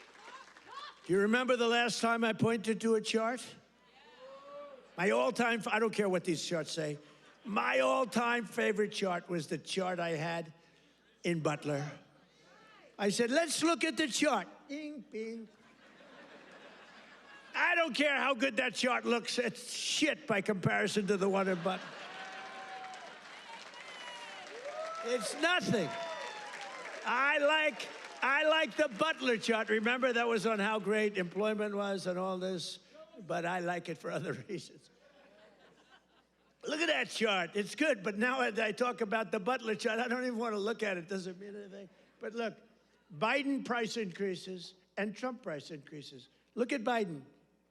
Do you remember the last time I pointed to a chart? My all-time, I don't care what these charts say. My all-time favorite chart was the chart I had in Butler. I said, let's look at the chart. Bing, bing. I don't care how good that chart looks. It's shit by comparison to the one in Butler. It's nothing. I like the Butler chart. Remember, that was on how great employment was and all this, but I like it for other reasons. Look at that chart. It's good, but now as I talk about the Butler chart, I don't even want to look at it. Doesn't mean anything. But look, Biden price increases and Trump price increases. Look at Biden.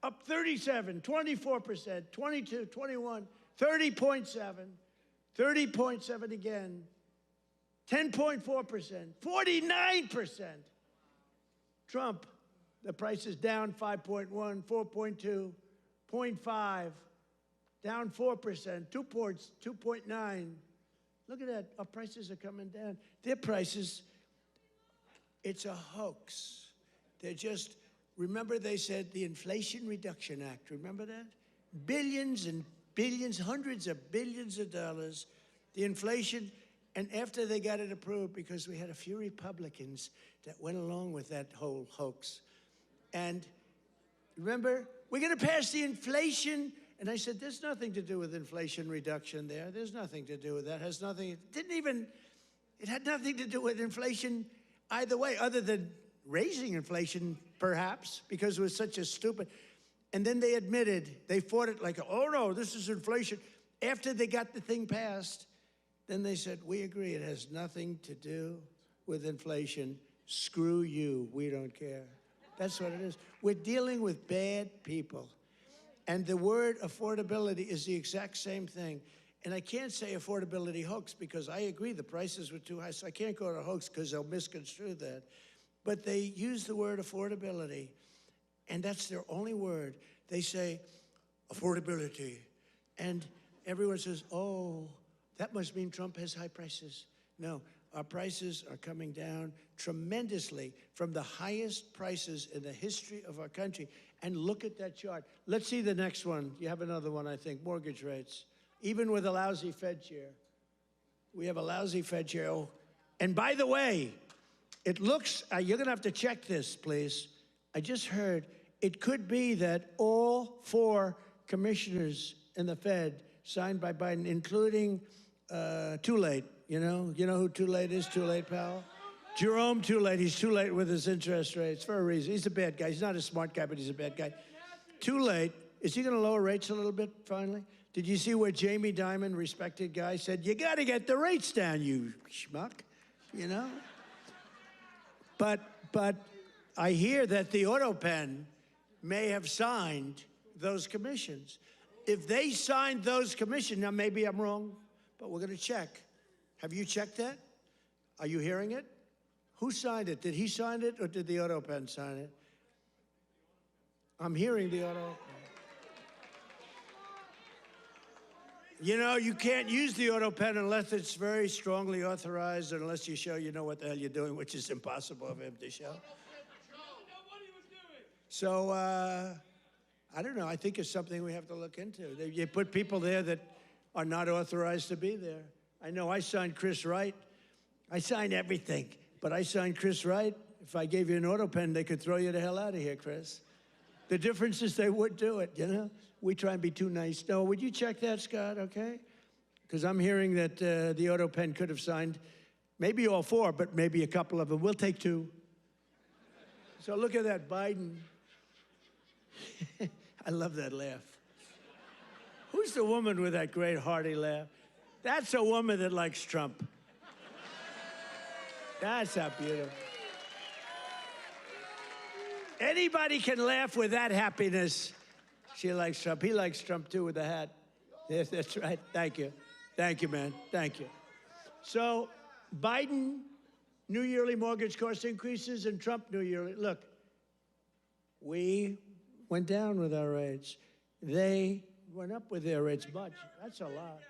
Up 37, 24%, 22, 21, 30.7, 30.7 again. 10.4%, 49%. Trump, the price is down 5.1, 4.2, 0.5, down 4%, 2 points, 2.9. Look at that, our prices are coming down. Their prices, it's a hoax. They're just, remember they said the Inflation Reduction Act, remember that? Billions and billions, hundreds of billions of dollars. The inflation. And after they got it approved, because we had a few Republicans that went along with that whole hoax. And remember, we're going to pass the inflation. And I said, there's nothing to do with inflation reduction there. There's nothing to do with that. It has nothing, it had nothing to do with inflation either way, other than raising inflation, perhaps, because it was such a stupid. And then they admitted, they fought it like, oh no, this is inflation. After they got the thing passed, then they said, we agree, it has nothing to do with inflation. Screw you, we don't care. That's what it is. We're dealing with bad people. And the word affordability is the exact same thing. And I can't say affordability hoax because I agree the prices were too high, so I can't go to hoax because they'll misconstrue that. But they use the word affordability, and that's their only word. They say affordability. And everyone says, oh, That must mean Trump has high prices. No, our prices are coming down tremendously from the highest prices in the history of our country. And look at that chart. Let's see the next one. You have another one, I think, mortgage rates. Even with a lousy Fed chair. We have a lousy Fed chair. Oh, and by the way, it looks, you're going to have to check this, please. I just heard it could be that all 4 commissioners in the Fed signed by Biden, including Too Late. You know who Too Late is? Too Late, pal? Jerome Too Late. He's too late with his interest rates for a reason. He's a bad guy. He's not a smart guy, but he's a bad guy. Too Late. Is he going to lower rates a little bit finally? Did you see where Jamie Dimon, respected guy, said, you got to get the rates down, you schmuck, you know? But I hear that the auto pen may have signed those commissions. If they signed those commissions, now maybe I'm wrong, but we're going to check. Have you checked that? Are you hearing it? Who signed it? Did he sign it or did the auto pen sign it? I'm hearing the auto pen. You know, you can't use the auto pen unless it's very strongly authorized, unless you show you know what the hell you're doing, which is impossible of him to show. So, I don't know. I think it's something we have to look into. You put people there that are not authorized to be there. I know I signed Chris Wright. I signed everything, but I signed Chris Wright. If I gave you an auto pen, they could throw you the hell out of here, Chris. The difference is they would do it, you know? We try and be too nice. No, would you check that, Scott, okay? Because I'm hearing that the auto pen could have signed maybe all 4, but maybe a couple of them. We'll take 2. So look at that, Biden. I love that laugh. Who's the woman with that great hearty laugh? That's a woman that likes Trump. That's how beautiful. Anybody can laugh with that happiness. She likes Trump. He likes Trump, too, with the hat. Yes, that's right. Thank you. Thank you, man. Thank you. So Biden, new yearly mortgage cost increases, and Trump, new yearly. Look, we went down with our rates. They went up with their rates much. That's a lot.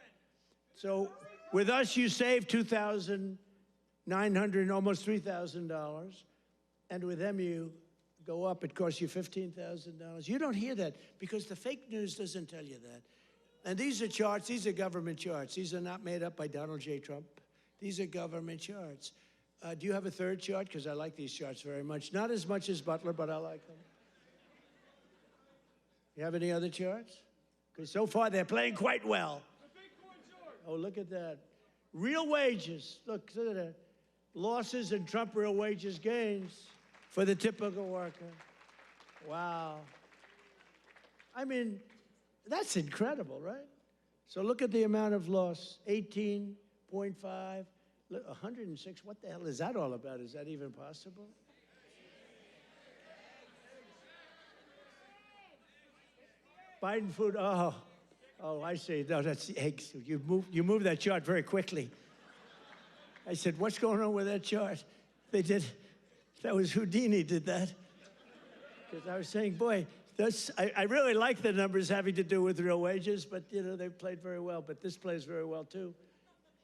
So with us, you save $2,900, almost $3,000. And with them, you go up, it costs you $15,000. You don't hear that because the fake news doesn't tell you that. And these are charts, these are government charts. These are not made up by Donald J. Trump. These are government charts. Do you have a third chart? Because I like these charts very much. Not as much as Butler, but I like them. You have any other charts? Because so far they're playing quite well. Oh, look at that. Real wages. Look at that. Losses and Trump real wages gains for the typical worker. Wow. I mean, that's incredible, right? So look at the amount of loss, 18.5, 106. What the hell is that all about? Is that even possible? Biden food, oh, I see. No, that's the eggs. You move that chart very quickly. I said, what's going on with that chart? That was Houdini did that. Because I was saying, boy, I really like the numbers having to do with real wages, but, you know, they've played very well. But this plays very well, too.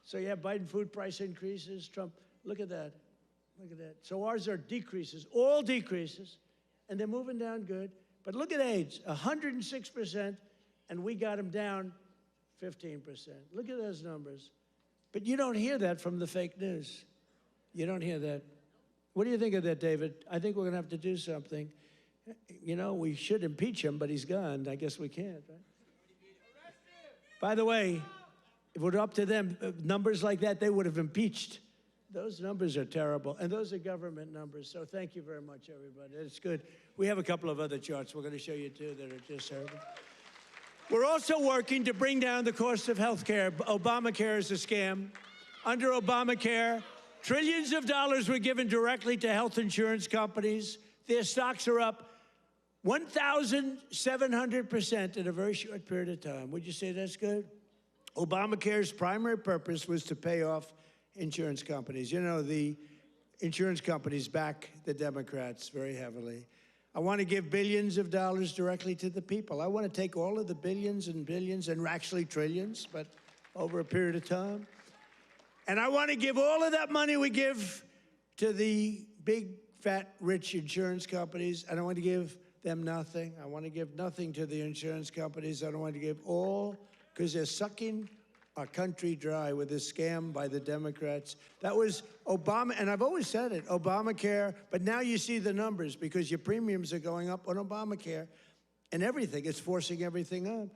So, yeah, Biden food price increases, Trump, look at that. Look at that. So ours are decreases, all decreases, and they're moving down good. But look at AIDS, 106%, and we got them down 15%. Look at those numbers. But you don't hear that from the fake news. You don't hear that. What do you think of that, David? I think we're going to have to do something. You know, we should impeach him, but he's gone. I guess we can't, right? By the way, if it were up to them, numbers like that, they would have impeached. Those numbers are terrible, and those are government numbers. So thank you very much, everybody. It's good. We have a couple of other charts we're going to show you, too, that are just terrible. We're also working to bring down the cost of health care. Obamacare is a scam. Under Obamacare, trillions of dollars were given directly to health insurance companies. Their stocks are up 1,700% in a very short period of time. Would you say that's good? Obamacare's primary purpose was to pay off insurance companies. You know, the insurance companies back the Democrats very heavily. I want to give billions of dollars directly to the people. I want to take all of the billions and billions and actually trillions, but over a period of time. And I want to give all of that money we give to the big, fat, rich insurance companies. I don't want to give them nothing. I want to give nothing to the insurance companies. I don't want to give all, because they're sucking our country dry with this scam by the Democrats. That was Obama, and I've always said it, Obamacare, but now you see the numbers because your premiums are going up on Obamacare and everything. It's forcing everything up.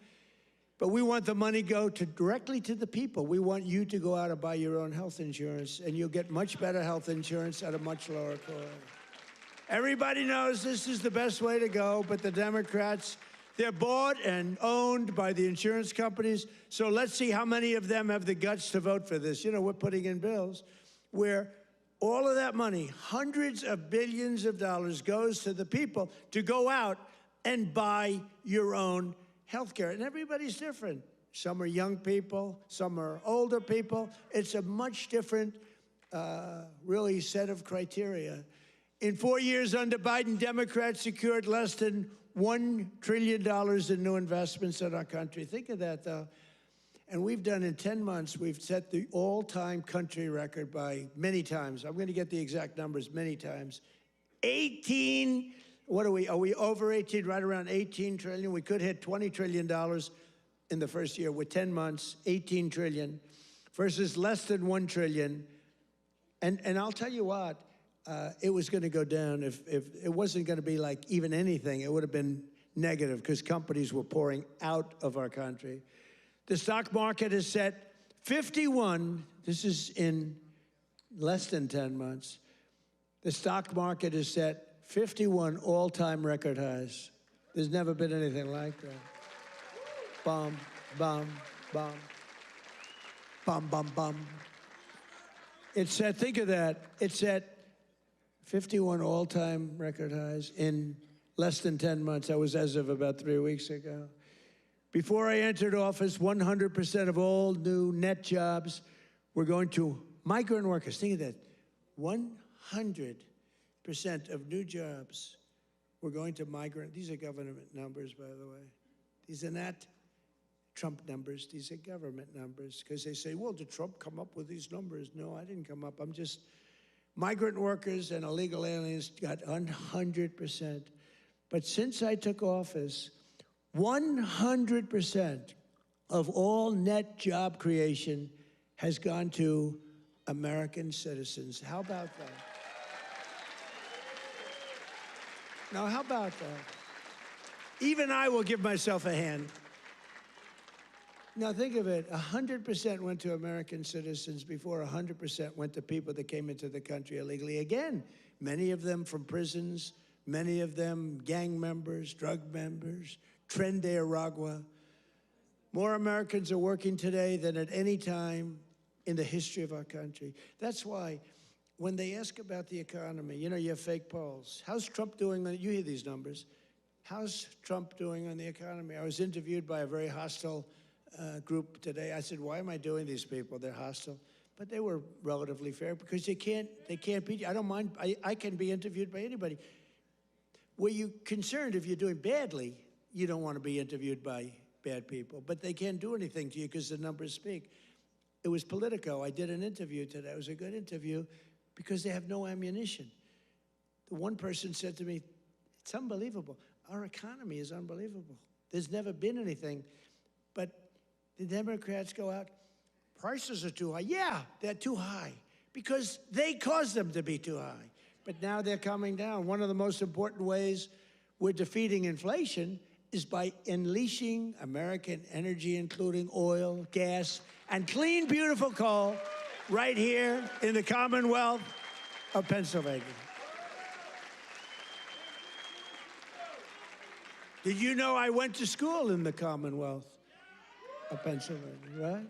But we want the money go directly to the people. We want you to go out and buy your own health insurance, and you'll get much better health insurance at a much lower cost. Everybody knows this is the best way to go, but the Democrats, they're bought and owned by the insurance companies. So let's see how many of them have the guts to vote for this. You know, we're putting in bills where all of that money, hundreds of billions of dollars, goes to the people to go out and buy your own health care. And everybody's different. Some are young people, some are older people. It's a much different, really, set of criteria. In 4 years under Biden, Democrats secured less than $1 trillion in new investments in our country. Think of that, though. And we've done, in 10 months, we've set the all-time country record by many times. I'm going to get the exact numbers, many times. 18, what are we over 18, right around 18 trillion? We could hit $20 trillion in the first year with 10 months, 18 trillion, versus less than 1 trillion. And I'll tell you what, it was going to go down. If it wasn't going to be like even anything, it would have been negative because companies were pouring out of our country. The stock market is set 51, this is in less than 10 months. The stock market is set 51 all-time record highs. There's never been anything like that. Bum, bum, bum. Bum, bum, bum. It's set, think of that, it's set 51 all-time record highs in less than 10 months. That was as of about 3 weeks ago. Before I entered office, 100% of all new net jobs were going to migrant workers. Think of that. 100% of new jobs were going to migrant. These are government numbers, by the way. These are not Trump numbers. These are government numbers. Because they say, well, did Trump come up with these numbers? No, I didn't come up. I'm just... Migrant workers and illegal aliens got 100%. But since I took office, 100% of all net job creation has gone to American citizens. How about that? Now, how about that? Even I will give myself a hand. Now, think of it. 100% went to American citizens before 100% went to people that came into the country illegally. Again, many of them from prisons, many of them gang members, drug members, Tren de Aragua. More Americans are working today than at any time in the history of our country. That's why when they ask about the economy, you know, you have fake polls. How's Trump doing? You hear these numbers. How's Trump doing on the economy? I was interviewed by a very hostile group today. I said, why am I doing these people? They're hostile. But they were relatively fair because they can't beat you. I don't mind. I can be interviewed by anybody. Were you concerned if you're doing badly, you don't want to be interviewed by bad people. But they can't do anything to you because the numbers speak. It was Politico. I did an interview today. It was a good interview because they have no ammunition. The one person said to me, it's unbelievable. Our economy is unbelievable. There's never been anything. But the Democrats go out, prices are too high. Yeah, they're too high because they caused them to be too high. But now they're coming down. One of the most important ways we're defeating inflation is by unleashing American energy, including oil, gas, and clean, beautiful coal right here in the Commonwealth of Pennsylvania. Did you know I went to school in the Commonwealth of Pennsylvania, right?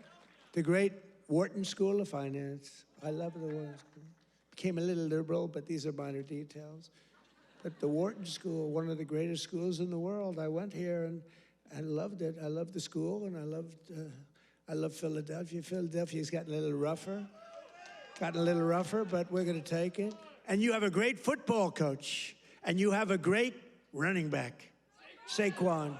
The great Wharton School of Finance. I love the Wharton School. Became a little liberal, but these are minor details. But the Wharton School, one of the greatest schools in the world, I went here and I loved it. I loved the school, and I love Philadelphia. Philadelphia's gotten a little rougher, but we're going to take it. And you have a great football coach, and you have a great running back, Saquon.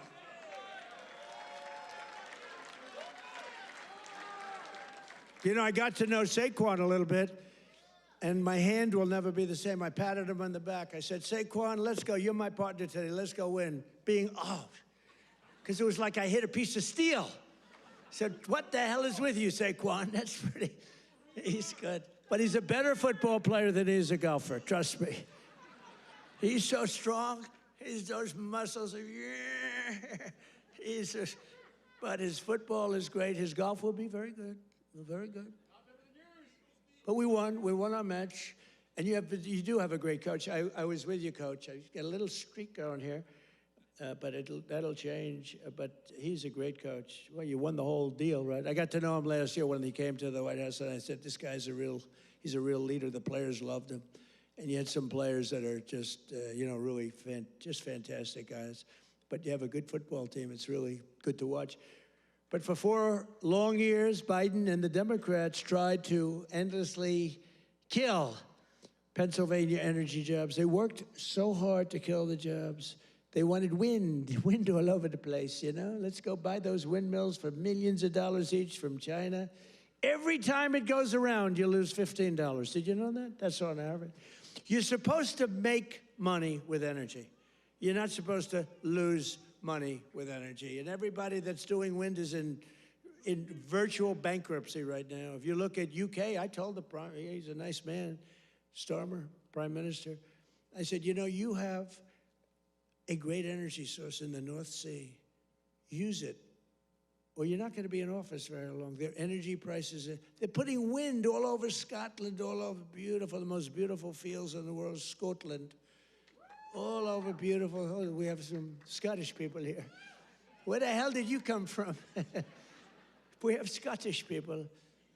You know, I got to know Saquon a little bit, and my hand will never be the same. I patted him on the back. I said, Saquon, let's go. You're my partner today. Let's go win. Because it was like I hit a piece of steel. I said, what the hell is with you, Saquon? That's pretty, he's good. But he's a better football player than he is a golfer, trust me. He's so strong. Those muscles are, but his football is great. His golf will be very good, very good. But we won our match. And you do have a great coach. I was with you, Coach. I got a little streak going here, but that'll change. But he's a great coach. Well, you won the whole deal, right? I got to know him last year when he came to the White House, and I said, this guy's he's a real leader. The players loved him. And you had some players that are just, really just fantastic guys. But you have a good football team. It's really good to watch. But for 4 long years, Biden and the Democrats tried to endlessly kill Pennsylvania energy jobs. They worked so hard to kill the jobs. They wanted wind all over the place, Let's go buy those windmills for millions of dollars each from China. Every time it goes around, you lose $15. Did you know that? That's on average. You're supposed to make money with energy. You're not supposed to lose money with energy. And everybody that's doing wind is in virtual bankruptcy right now. If you look at UK, I told he's a nice man, Starmer, Prime Minister. I said, you have a great energy source in the North Sea. Use it, or you're not going to be in office very long. Their energy prices, they're putting wind all over Scotland, all over the most beautiful fields in the world, Scotland. All over beautiful. Oh, we have some Scottish people here. Where the hell did you come from? We have Scottish people.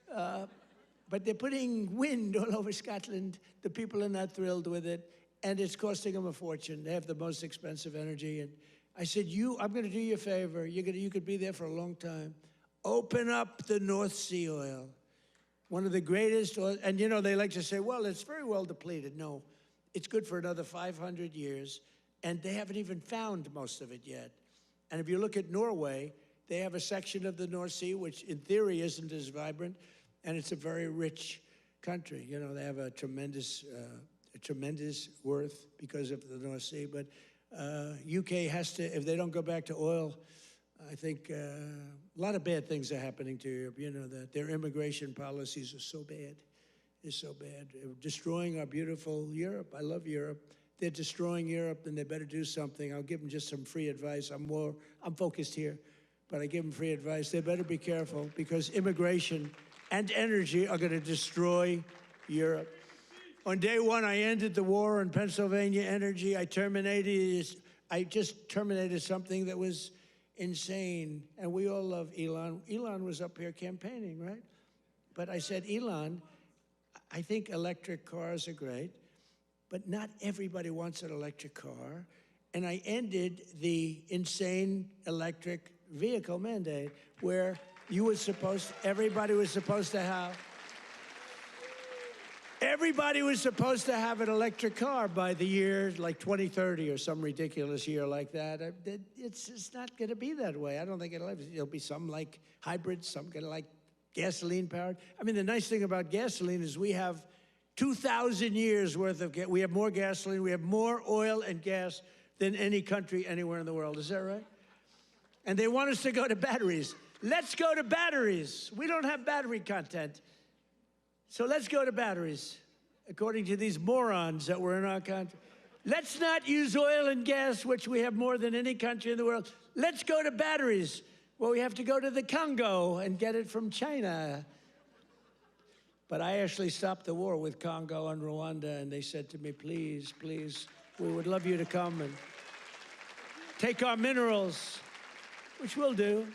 But they're putting wind all over Scotland. The people are not thrilled with it. And it's costing them a fortune. They have the most expensive energy. And I said, I'm going to do you a favor. You could be there for a long time. Open up the North Sea oil. One of the greatest oil. And, they like to say, well, it's very well depleted. No. It's good for another 500 years, and they haven't even found most of it yet. And if you look at Norway, they have a section of the North Sea, which in theory isn't as vibrant, and it's a very rich country. They have a tremendous worth because of the North Sea. But UK has to, if they don't go back to oil, I think a lot of bad things are happening to Europe. That their immigration policies are so bad. Is so bad. They're destroying our beautiful Europe. I love Europe. They're destroying Europe, and they better do something. I'll give them just some free advice. I'm focused here, but I give them free advice. They better be careful because immigration and energy are going to destroy Europe. On day one, I ended the war on Pennsylvania energy. I just terminated something that was insane, and we all love Elon. Elon was up here campaigning, right? But I said, Elon, I think electric cars are great, but not everybody wants an electric car. And I ended the insane electric vehicle mandate where everybody was supposed to have an electric car by the year like 2030 or some ridiculous year like that. It's not going to be that way. I don't think it'll be some like hybrid, some going to like gasoline powered. I mean, the nice thing about gasoline is we have 2,000 years worth of we have more gasoline, we have more oil and gas than any country anywhere in the world. Is that right? And they want us to go to batteries. Let's go to batteries. We don't have battery content. So let's go to batteries, according to these morons that were in our country. Let's not use oil and gas, which we have more than any country in the world. Let's go to batteries. Well, we have to go to the Congo and get it from China. But I actually stopped the war with Congo and Rwanda, and they said to me, please, please, we would love you to come and take our minerals, which we'll do.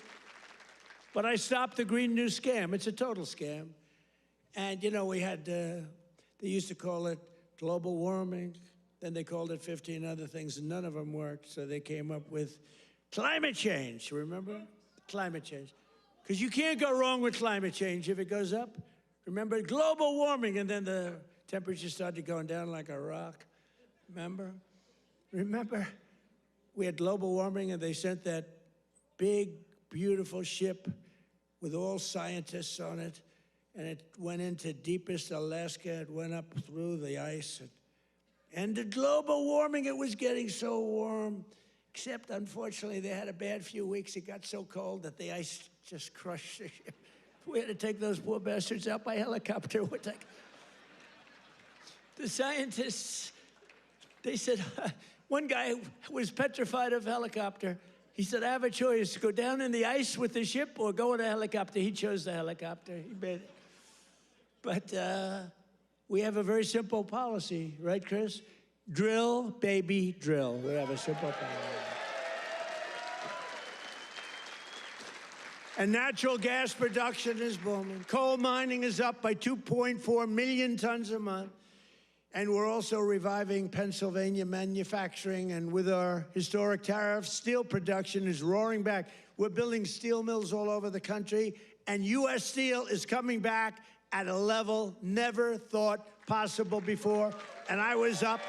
But I stopped the Green New Scam. It's a total scam. And, we had, they used to call it global warming. Then they called it 15 other things, and none of them worked. So they came up with climate change, remember? Climate change. Because you can't go wrong with climate change if it goes up. Remember, global warming, and then the temperature started going down like a rock. Remember? We had global warming, and they sent that big, beautiful ship with all scientists on it. and it went into deepest Alaska. It went up through the ice. And the global warming, it was getting so warm, except unfortunately they had a bad few weeks. It got so cold that the ice just crushed the ship. We had to take those poor bastards out by helicopter. The scientists, they said, one guy was petrified of helicopter. He said, I have a choice, go down in the ice with the ship or go in a helicopter. He chose the helicopter, he made it. But we have a very simple policy, right, Chris? Drill, baby, drill. We have a simple policy. And natural gas production is booming. Coal mining is up by 2.4 million tons a month. And we're also reviving Pennsylvania manufacturing. And with our historic tariffs, steel production is roaring back. We're building steel mills all over the country. And U.S. steel is coming back at a level never thought possible before. And I was up.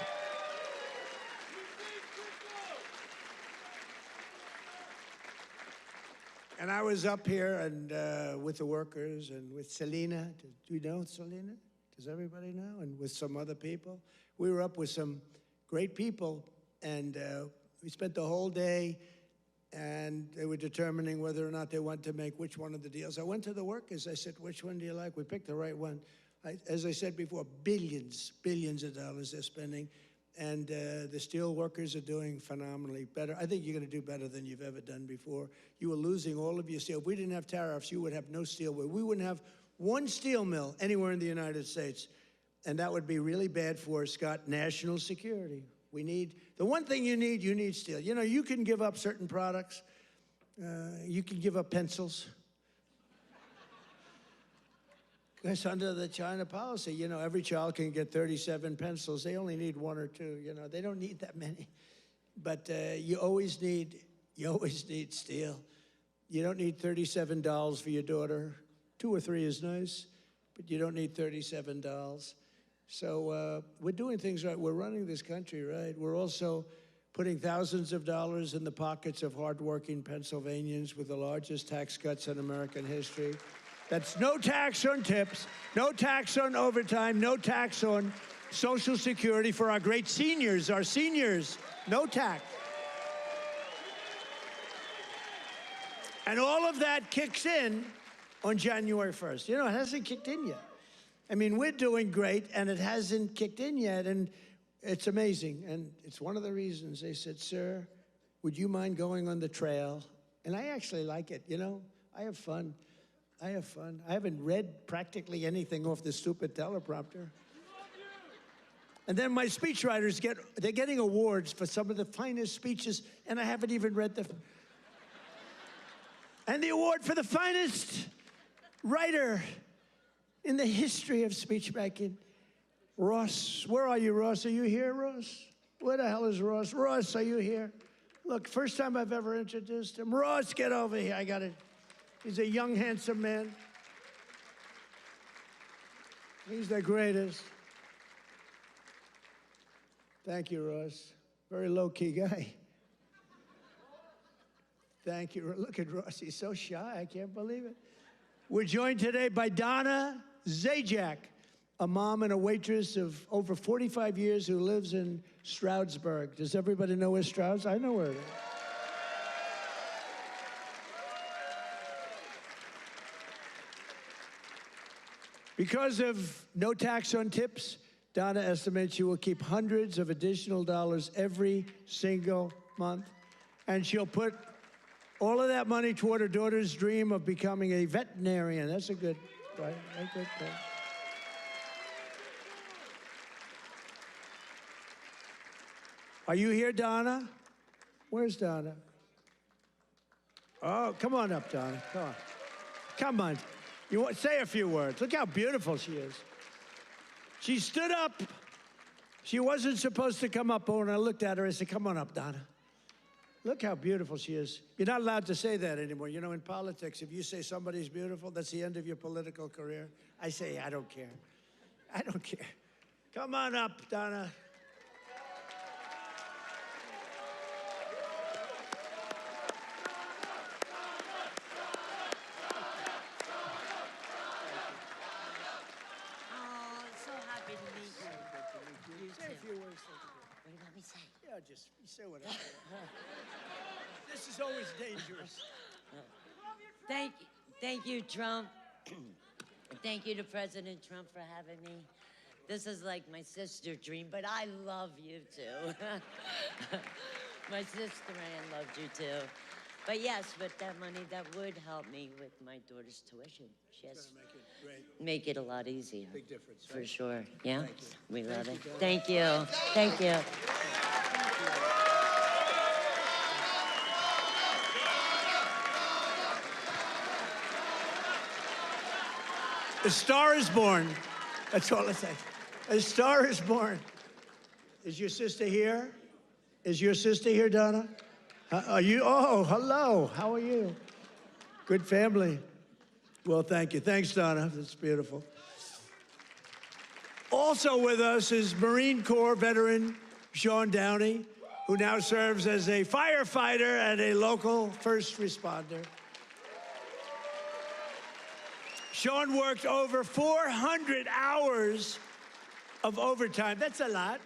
And I was up here and with the workers and with Selena. Do you know Selena? Does everybody know? And with some other people. We were up with some great people, and we spent the whole day, and they were determining whether or not they want to make which one of the deals. I went to the workers. I said, which one do you like? We picked the right one. As I said before, billions of dollars they're spending, and the steel workers are doing phenomenally better. I think you're going to do better than you've ever done before. You were losing all of your steel. If we didn't have tariffs, you would have no steel. We wouldn't have one steel mill anywhere in the United States, and that would be really bad for, Scott, national security. We need, the one thing you need steel. You know, you can give up certain products. You can give up pencils. Because under the China policy, you know, every child can get 37 pencils. They only need one or two, you know. They don't need that many. But you always need steel. You don't need $37 for your daughter. 2 or 3 is nice, but you don't need $37. So we're doing things right. We're running this country right. We're also putting thousands of dollars in the pockets of hardworking Pennsylvanians with the largest tax cuts in American history. That's no tax on tips, no tax on overtime, no tax on Social Security for our great seniors, no tax. And all of that kicks in on January 1st. You know, it hasn't kicked in yet. I mean, we're doing great, and it hasn't kicked in yet, and it's amazing. And it's one of the reasons they said, sir, would you mind going on the trail? And I actually like it, you know? I have fun. I haven't read practically anything off the stupid teleprompter. And then my speechwriters they're getting awards for some of the finest speeches, and I haven't even read them. And the award for the finest writer in the history of speechmaking, Ross. Where are you, Ross? Are you here, Ross? Where the hell is Ross? Ross, are you here? Look, first time I've ever introduced him. Ross, get over here. I got it. He's a young, handsome man. He's the greatest. Thank you, Ross. Very low-key guy. Thank you. Look at Ross. He's so shy. I can't believe it. We're joined today by Donna Zajac, a mom and a waitress of over 45 years who lives in Stroudsburg. Does everybody know where Strouds? I know where it is. Because of no tax on tips, Donna estimates she will keep hundreds of additional dollars every single month, and she'll put all of that money toward her daughter's dream of becoming a veterinarian. That's a good, right? That's a good thing. Are you here, Donna? Where's Donna? Oh, come on up, Donna. Come on. Come on. You want, say a few words. Look how beautiful she is. She stood up. She wasn't supposed to come up, but when I looked at her, I said, come on up, Donna. Look how beautiful she is. You're not allowed to say that anymore. You know, in politics, if you say somebody's beautiful, that's the end of your political career. I say, I don't care. I don't care. Come on up, Donna. just say whatever. This is always dangerous. Thank you, Trump. Thank you to President Trump for having me. This is like my sister dream, but I love you too. My sister Ann loved you too. But yes, with that money, that would help me with my daughter's tuition. Yes. Make it a lot easier. Big difference, right? For sure. Yeah. We love it. Thank you. Thank you. A star is born. That's all I say. A star is born. Is your sister here? Is your sister here, Donna? Are you? Oh, hello. How are you? Good family. Well, thank you. Thanks, Donna. That's beautiful. Also with us is Marine Corps veteran Sean Downey, who now serves as a firefighter and a local first responder. Sean worked over 400 hours of overtime. That's a lot.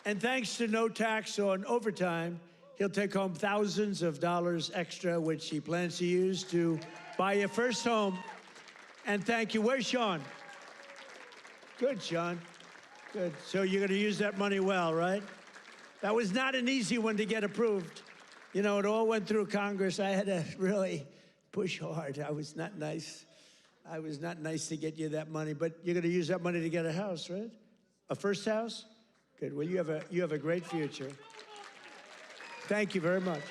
And thanks to no tax on overtime, he'll take home thousands of dollars extra, which he plans to use to buy a first home. And thank you. Where's Sean? Good, Sean. Good. So you're going to use that money well, right? That was not an easy one to get approved. You know, it all went through Congress. I had to really push hard. I was not nice. I was not nice to get you that money, but you're going to use that money to get a house, right? A first house? Good. Well, you have a great future. Thank you very much.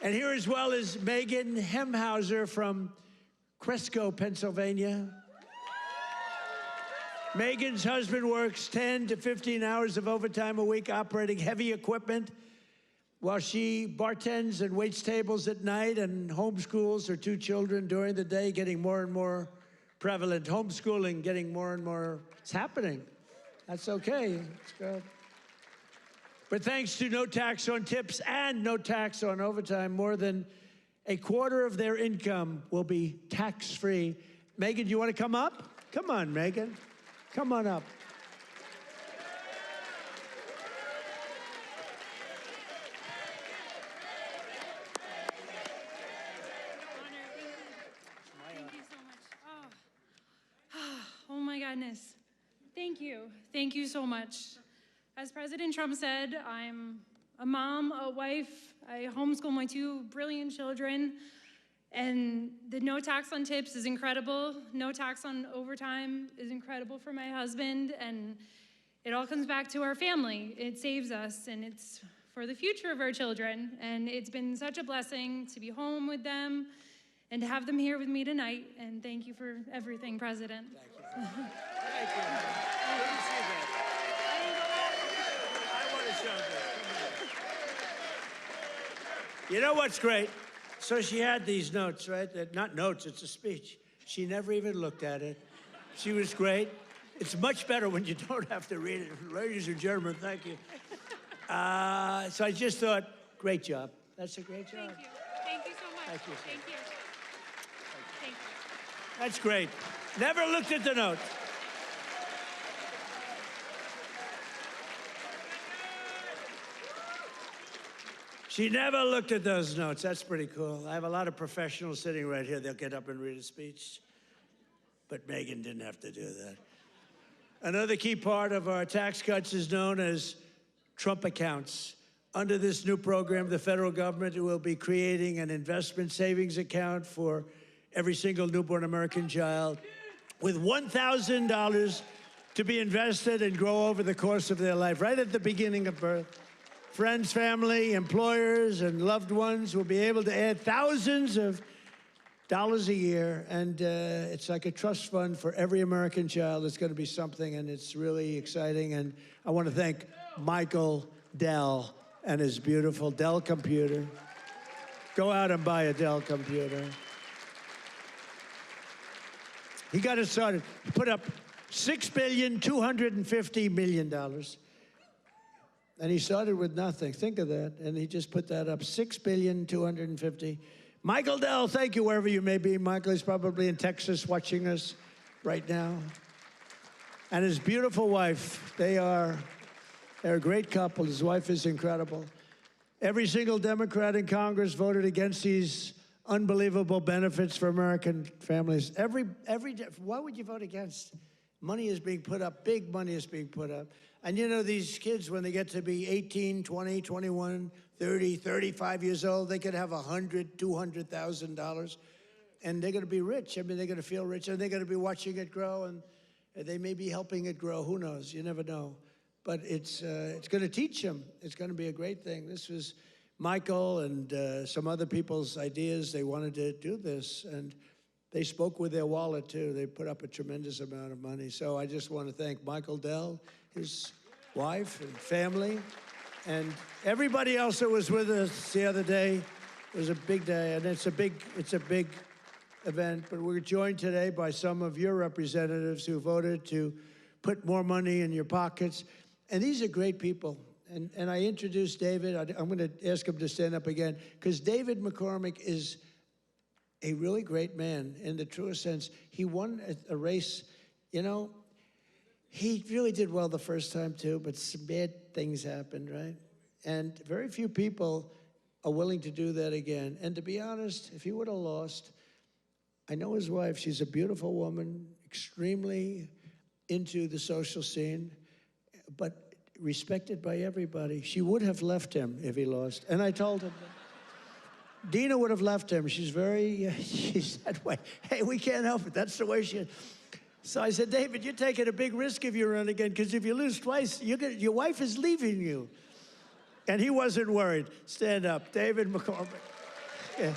And here as well is Megan Hemhauser from Cresco, Pennsylvania. Megan's husband works 10 to 15 hours of overtime a week operating heavy equipment while she bartends and waits tables at night and homeschools her two children during the day, getting more and more prevalent. Homeschooling getting more and more, it's happening. That's okay, it's good. But thanks to no tax on tips and no tax on overtime, more than a quarter of their income will be tax-free. Megan, do you want to come up? Come on, Megan. Come on up. Thank you so much. Oh my goodness. Thank you. Thank you so much. As President Trump said, I'm a mom, a wife. I homeschool my two brilliant children. And the no tax on tips is incredible. No tax on overtime is incredible for my husband. And it all comes back to our family. It saves us, and it's for the future of our children. And it's been such a blessing to be home with them and to have them here with me tonight. And thank you for everything, President. Thank you. Thank you. Good to see that. I want to show this. You know what's great? So she had these notes, right? Not notes, it's a speech. She never even looked at it. She was great. It's much better when you don't have to read it. Ladies and gentlemen, thank you. So I just thought, great job. That's a great job. Thank you. Thank you so much. Thank you. Thank you. Thank you. That's great. Never looked at the notes. She never looked at those notes. That's pretty cool. I have a lot of professionals sitting right here. They'll get up and read a speech. But Megan didn't have to do that. Another key part of our tax cuts is known as Trump accounts. Under this new program, the federal government will be creating an investment savings account for every single newborn American child with $1,000 to be invested and grow over the course of their life, right at the beginning of birth. Friends, family, employers, and loved ones will be able to add thousands of dollars a year, and it's like a trust fund for every American child. It's going to be something, and it's really exciting. And I want to thank Michael Dell and his beautiful Dell computer. Go out and buy a Dell computer. He got it started. He put up $6.25 billion. And he started with nothing. Think of that. And he just put that up, $6.25 billion. Michael Dell, thank you wherever you may be. Michael is probably in Texas watching us right now. and his beautiful wife. They're a great couple. His wife is incredible. Every single Democrat in Congress voted against these unbelievable benefits for American families. Why would you vote against? Money is being put up, big money is being put up. And you know, these kids, when they get to be 18, 20, 21, 30, 35 years old, they could have $100,000, $200,000, and they're gonna be rich. I mean, they're gonna feel rich, and they're gonna be watching it grow, and they may be helping it grow, who knows, you never know. But it's gonna teach them. It's gonna be a great thing. This was Michael and some other people's ideas. They wanted to do this, and they spoke with their wallet too. They put up a tremendous amount of money. So I just want to thank Michael Dell, his wife and family, and everybody else that was with us the other day. It was a big day, and it's a big event. But we're joined today by some of your representatives who voted to put more money in your pockets. And these are great people. And I introduced David. I'm going to ask him to stand up again, because David McCormick is a really great man in the truest sense. He won a race, you know. He really did well the first time too, but some bad things happened, right? And very few people are willing to do that again. And to be honest, if he would have lost, I know his wife. She's a beautiful woman, extremely into the social scene, but respected by everybody. She would have left him if he lost. And I told him that. Dina would have left him. She's that way. Hey, we can't help it. That's the way she is. So I said, David, you're taking a big risk if you run again, because if you lose twice, your wife is leaving you. And he wasn't worried. Stand up. David McCormick. Yeah.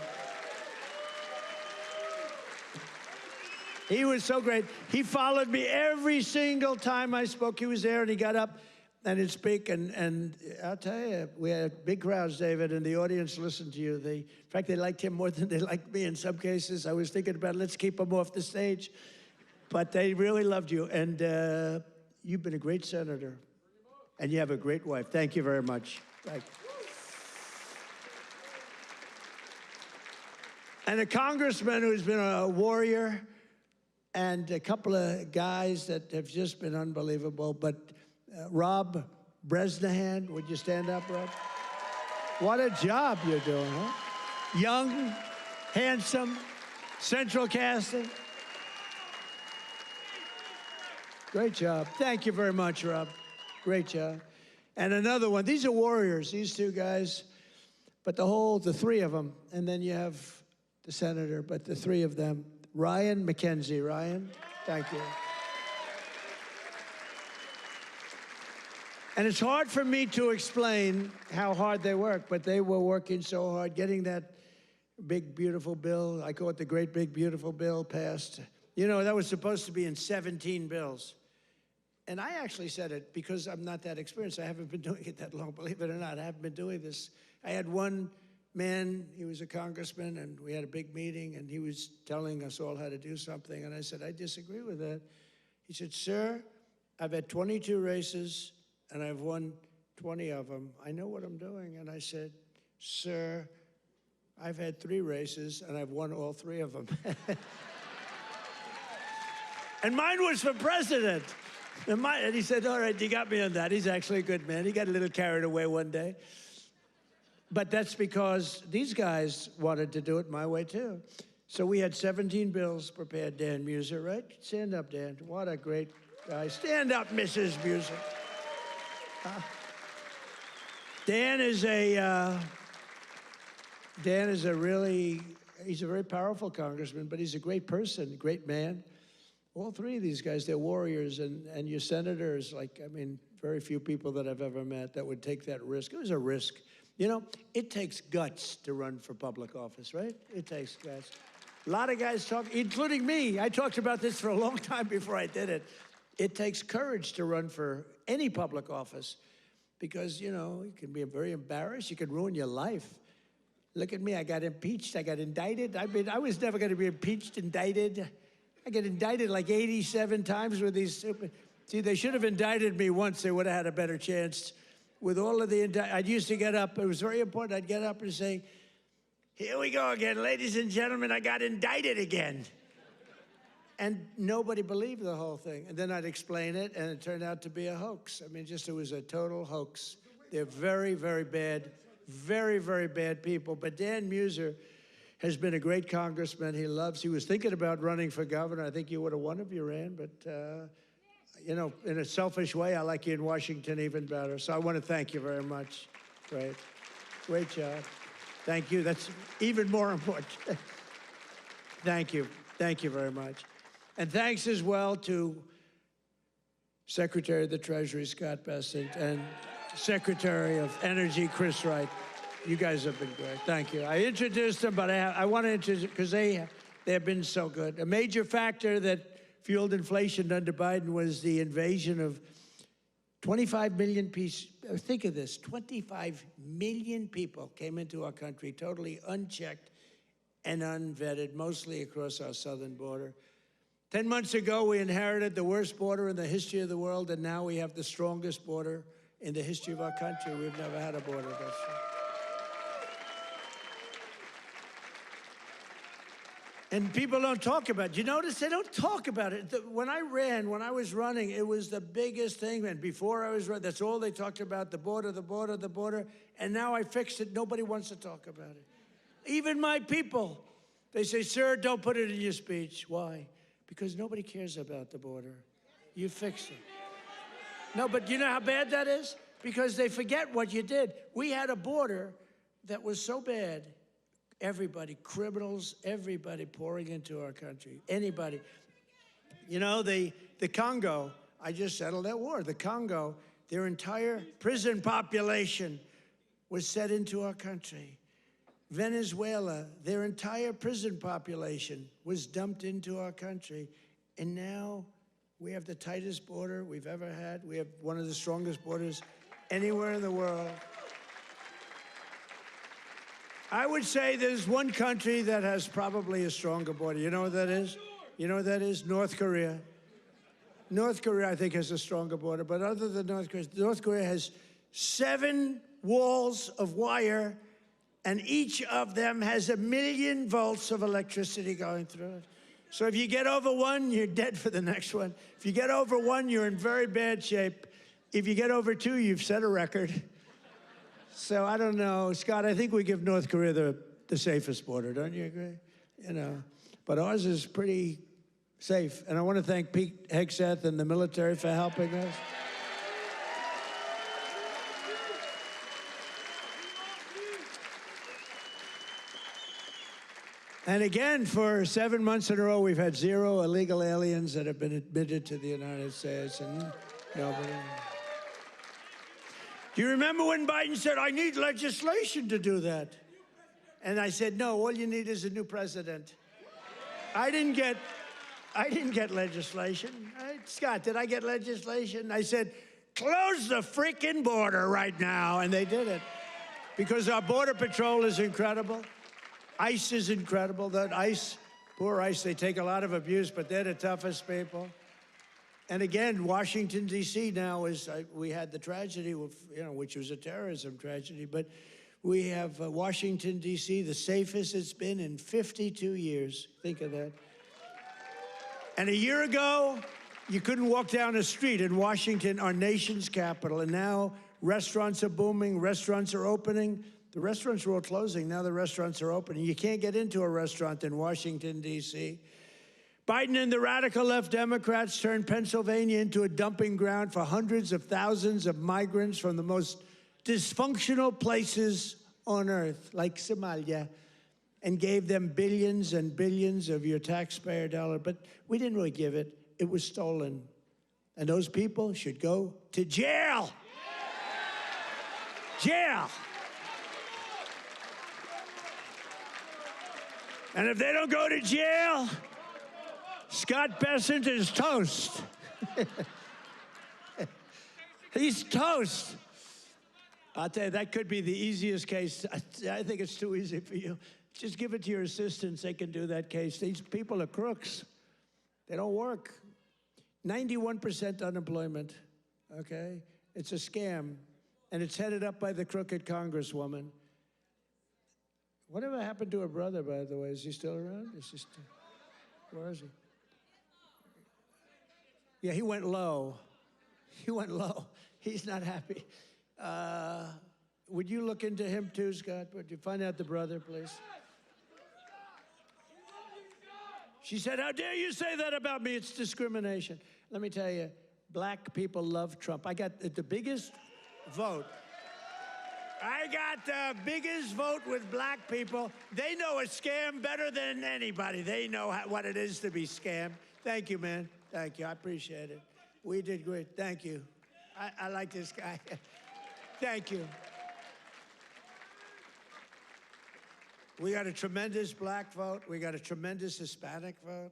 He was so great. He followed me every single time I spoke. He was there, and he got up and he'd speak. And I'll tell you, we had big crowds, David, and the audience listened to you. In fact, they liked him more than they liked me in some cases. I was thinking about, let's keep him off the stage. But they really loved you. And you've been a great senator. And you have a great wife. Thank you very much. Thank you. And a congressman who's been a warrior, and a couple of guys that have just been unbelievable. But Rob Bresnahan, would you stand up, Rob? What a job you're doing, huh? Young, handsome, central casting. Great job. Thank you very much, Rob. Great job. And another one. These are warriors, these two guys. But the three of them. And then you have the senator, but the three of them. Ryan McKenzie. Ryan, thank you. And it's hard for me to explain how hard they work, but they were working so hard, getting that big, beautiful bill. I call it the great, big, beautiful bill passed. You know, that was supposed to be in 17 bills. And I actually said it because I'm not that experienced. I haven't been doing it that long, believe it or not. I haven't been doing this. I had one man, he was a congressman, and we had a big meeting, and he was telling us all how to do something. And I said, I disagree with that. He said, sir, I've had 22 races, and I've won 20 of them. I know what I'm doing. And I said, sir, I've had 3 races, and I've won all 3 of them. And mine was for president. And he said, all right, you got me on that. He's actually a good man. He got a little carried away one day. But that's because these guys wanted to do it my way, too. So we had 17 bills prepared. Dan Muser, right? Stand up, Dan. What a great guy. Stand up, Mrs. Muser. Dan is a he's a very powerful congressman, but he's a great person, great man. All 3 of these guys, they're warriors, and your senators, like, I mean, very few people that I've ever met that would take that risk. It was a risk. You know, it takes guts to run for public office, right? It takes guts. A lot of guys talk, including me. I talked about this for a long time before I did it. It takes courage to run for any public office because, you know, you can be very embarrassed. You can ruin your life. Look at me. I got impeached. I got indicted. I was never going to be impeached, indicted. I get indicted like 87 times with these stupid... See, they should have indicted me once. They would have had a better chance. With all of the I used to get up. It was very important. I'd get up and say, here we go again. Ladies and gentlemen, I got indicted again. And nobody believed the whole thing. And then I'd explain it, and it turned out to be a hoax. I mean, just it was a total hoax. They're very, very bad, very, very bad people. But Dan Muser has been a great congressman. He was thinking about running for governor. I think you would have won if you ran, but you know, in a selfish way, I like you in Washington even better. So I want to thank you very much. Great. Great job. Thank you. That's even more important. Thank you. Thank you very much. And thanks as well to Secretary of the Treasury, Scott Bessent, and Secretary of Energy, Chris Wright. You guys have been great. Thank you. I introduced them, but I want to introduce, because they have been so good. A major factor that fueled inflation under Biden was the invasion of 25 million people. Think of this, 25 million people came into our country totally unchecked and unvetted, mostly across our southern border. 10 months ago, we inherited the worst border in the history of the world, and now we have the strongest border in the history of our country. We've never had a border that strong. And people don't talk about it. You notice they don't talk about it. When I was running, it was the biggest thing. And before I was running, that's all they talked about, the border, the border, the border. And now I fixed it. Nobody wants to talk about it. Even my people, they say, sir, don't put it in your speech. Why? Because nobody cares about the border. You fixed it. No, but you know how bad that is? Because they forget what you did. We had a border that was so bad. Everybody, criminals, everybody pouring into our country. Anybody. You know, the Congo, I just settled that war. The Congo, their entire prison population was set into our country. Venezuela, their entire prison population was dumped into our country. And now we have the tightest border we've ever had. We have one of the strongest borders anywhere in the world. I would say there's one country that has probably a stronger border. You know what that is? You know what that is? North Korea. North Korea, I think, has a stronger border. But other than North Korea has 7 walls of wire, and each of them has 1 million volts of electricity going through it. So if you get over one, you're dead for the next one. If you get over one, you're in very bad shape. If you get over 2, you've set a record. So I don't know, Scott, I think we give North Korea the safest border, don't you agree? You know, but ours is pretty safe. And I want to thank Pete Hegseth and the military for helping us. And again, for 7 months in a row, we've had 0 illegal aliens that have been admitted to the United States, and nobody. Do you remember when Biden said, I need legislation to do that? And I said, no, all you need is a new president. I didn't get legislation. Scott, did I get legislation? I said, close the freaking border right now. And they did it. Because our Border Patrol is incredible. ICE is incredible. That ICE, poor ICE, they take a lot of abuse, but they're the toughest people. And again, Washington, D.C. now is, we had the tragedy, you know, which was a terrorism tragedy, but we have Washington, D.C., the safest it's been in 52 years. Think of that. And a year ago, you couldn't walk down a street in Washington, our nation's capital, and now restaurants are booming, restaurants are opening. The restaurants were all closing, now the restaurants are opening. You can't get into a restaurant in Washington, D.C. Biden and the radical left Democrats turned Pennsylvania into a dumping ground for hundreds of thousands of migrants from the most dysfunctional places on earth, like Somalia, and gave them billions and billions of your taxpayer dollars. But we didn't really give it. It was stolen. And those people should go to jail. Jail. And if they don't go to jail, Scott Bessent is toast. He's toast. I'll tell you, that could be the easiest case. I think it's too easy for you. Just give it to your assistants. They can do that case. These people are crooks. They don't work. 91% unemployment, okay? It's a scam, and it's headed up by the crooked Congresswoman. Whatever happened to her brother, by the way? Is he still around? Where is he? Yeah, he went low. He went low. He's not happy. Would you look into him too, Scott? Would you find out the brother, please? She said, how dare you say that about me? It's discrimination. Let me tell you, black people love Trump. I got the biggest vote. I got the biggest vote with black people. They know a scam better than anybody. They know what it is to be scammed. Thank you, man. Thank you. I appreciate it. We did great. Thank you. I like this guy. Thank you. We got a tremendous black vote. We got a tremendous Hispanic vote.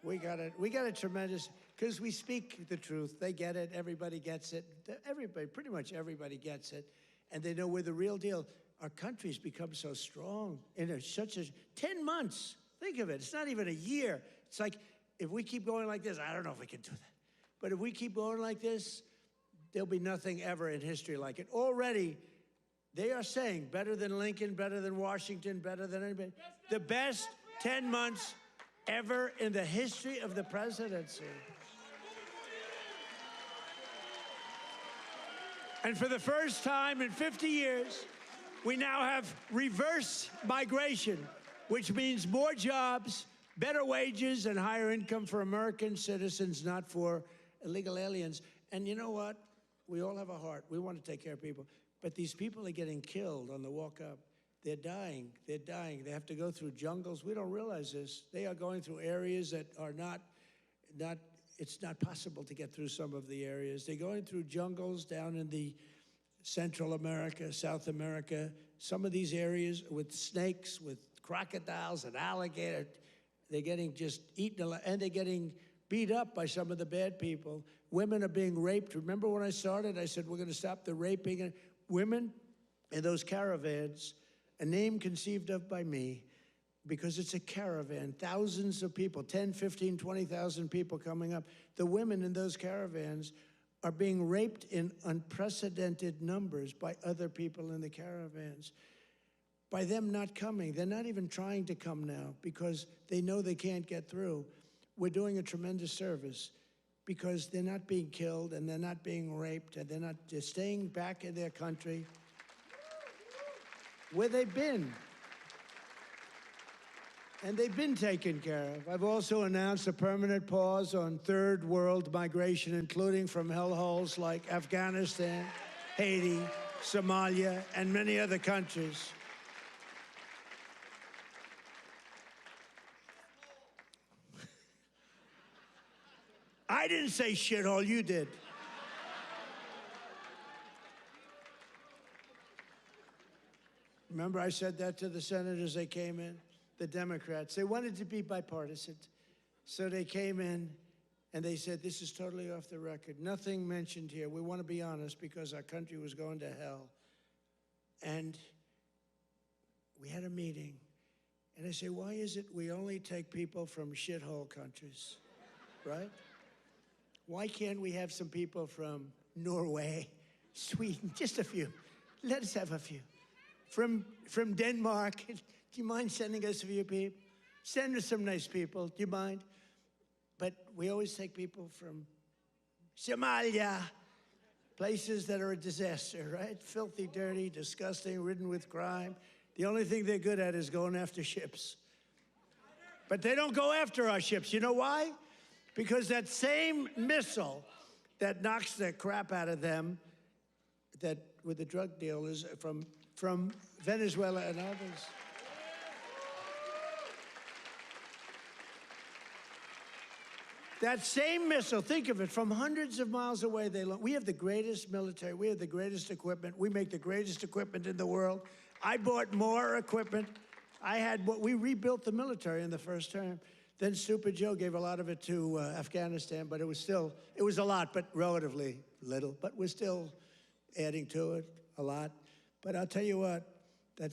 We got a tremendous, because we speak the truth. They get it. Everybody gets it. Everybody, pretty much everybody gets it. And they know we're the real deal. Our country's become so strong in such a 10 months. Think of it. It's not even a year. It's like, if we keep going like this, I don't know if we can do that. But if we keep going like this, there'll be nothing ever in history like it. Already, they are saying better than Lincoln, better than Washington, better than anybody. The best 10 months ever in the history of the presidency. And for the first time in 50 years, we now have reverse migration, which means more jobs, better wages, and higher income for American citizens, not for illegal aliens. And you know what? We all have a heart. We want to take care of people. But these people are getting killed on the walk up. They're dying. They're dying. They have to go through jungles. We don't realize this. They are going through areas that are it's not possible to get through some of the areas. They're going through jungles down in the Central America, South America, some of these areas with snakes, with crocodiles and alligators. They're getting just eaten alive, and they're getting beat up by some of the bad people. Women are being raped. Remember when I started, I said, we're going to stop the raping. Women in those caravans, a name conceived of by me, because it's a caravan, thousands of people, 10, 15, 20,000 people coming up. The women in those caravans are being raped in unprecedented numbers by other people in the caravans. By them not coming, they're not even trying to come now because they know they can't get through. We're doing a tremendous service because they're not being killed and they're not being raped and they're staying back in their country where they've been. And they've been taken care of. I've also announced a permanent pause on third world migration, including from hellholes like Afghanistan, Haiti, Somalia, and many other countries. I didn't say shithole, you did. Remember I said that to the senators that came in? The Democrats. They wanted to be bipartisan. So they came in and they said, this is totally off the record. Nothing mentioned here. We want to be honest because our country was going to hell. And we had a meeting. And I say, why is it we only take people from shithole countries, right? Why can't we have some people from Norway, Sweden, just a few? Let us have a few. From Denmark. Do you mind sending us a few people? Send us some nice people. Do you mind? But we always take people from Somalia, places that are a disaster, right? Filthy, dirty, disgusting, ridden with crime. The only thing they're good at is going after ships. But they don't go after our ships. You know why? Because that same missile that knocks the crap out of them, that with the drug dealers from Venezuela and others. That same missile, think of it, from hundreds of miles away, we have the greatest military, we have the greatest equipment, we make the greatest equipment in the world. I bought more equipment. We rebuilt the military in the first term. Then Stupid Joe gave a lot of it to Afghanistan, but it was a lot, but relatively little. But we're still adding to it a lot. But I'll tell you what, I'm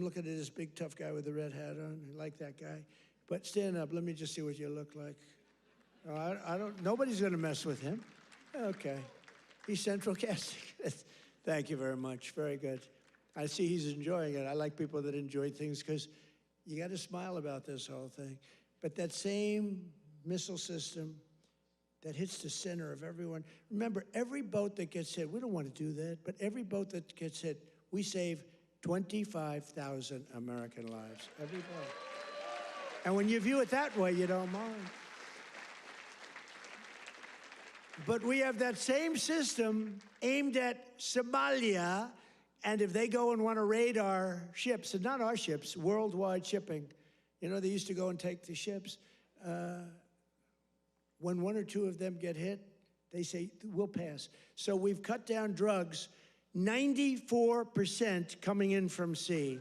looking at this big tough guy with the red hat on. I like that guy. But stand up, let me just see what you look like. Nobody's gonna mess with him. Okay. He's central casting. Thank you very much, very good. I see he's enjoying it. I like people that enjoy things because you gotta smile about this whole thing. But that same missile system that hits the center of everyone. Remember, every boat that gets hit, we don't want to do that, but every boat that gets hit, we save 25,000 American lives, every boat. And when you view it that way, you don't mind. But we have that same system aimed at Somalia, and if they go and want to raid our ships, and not our ships, worldwide shipping, you know, they used to go and take the ships. When one or two of them get hit, they say, we'll pass. So we've cut down drugs, 94% coming in from sea.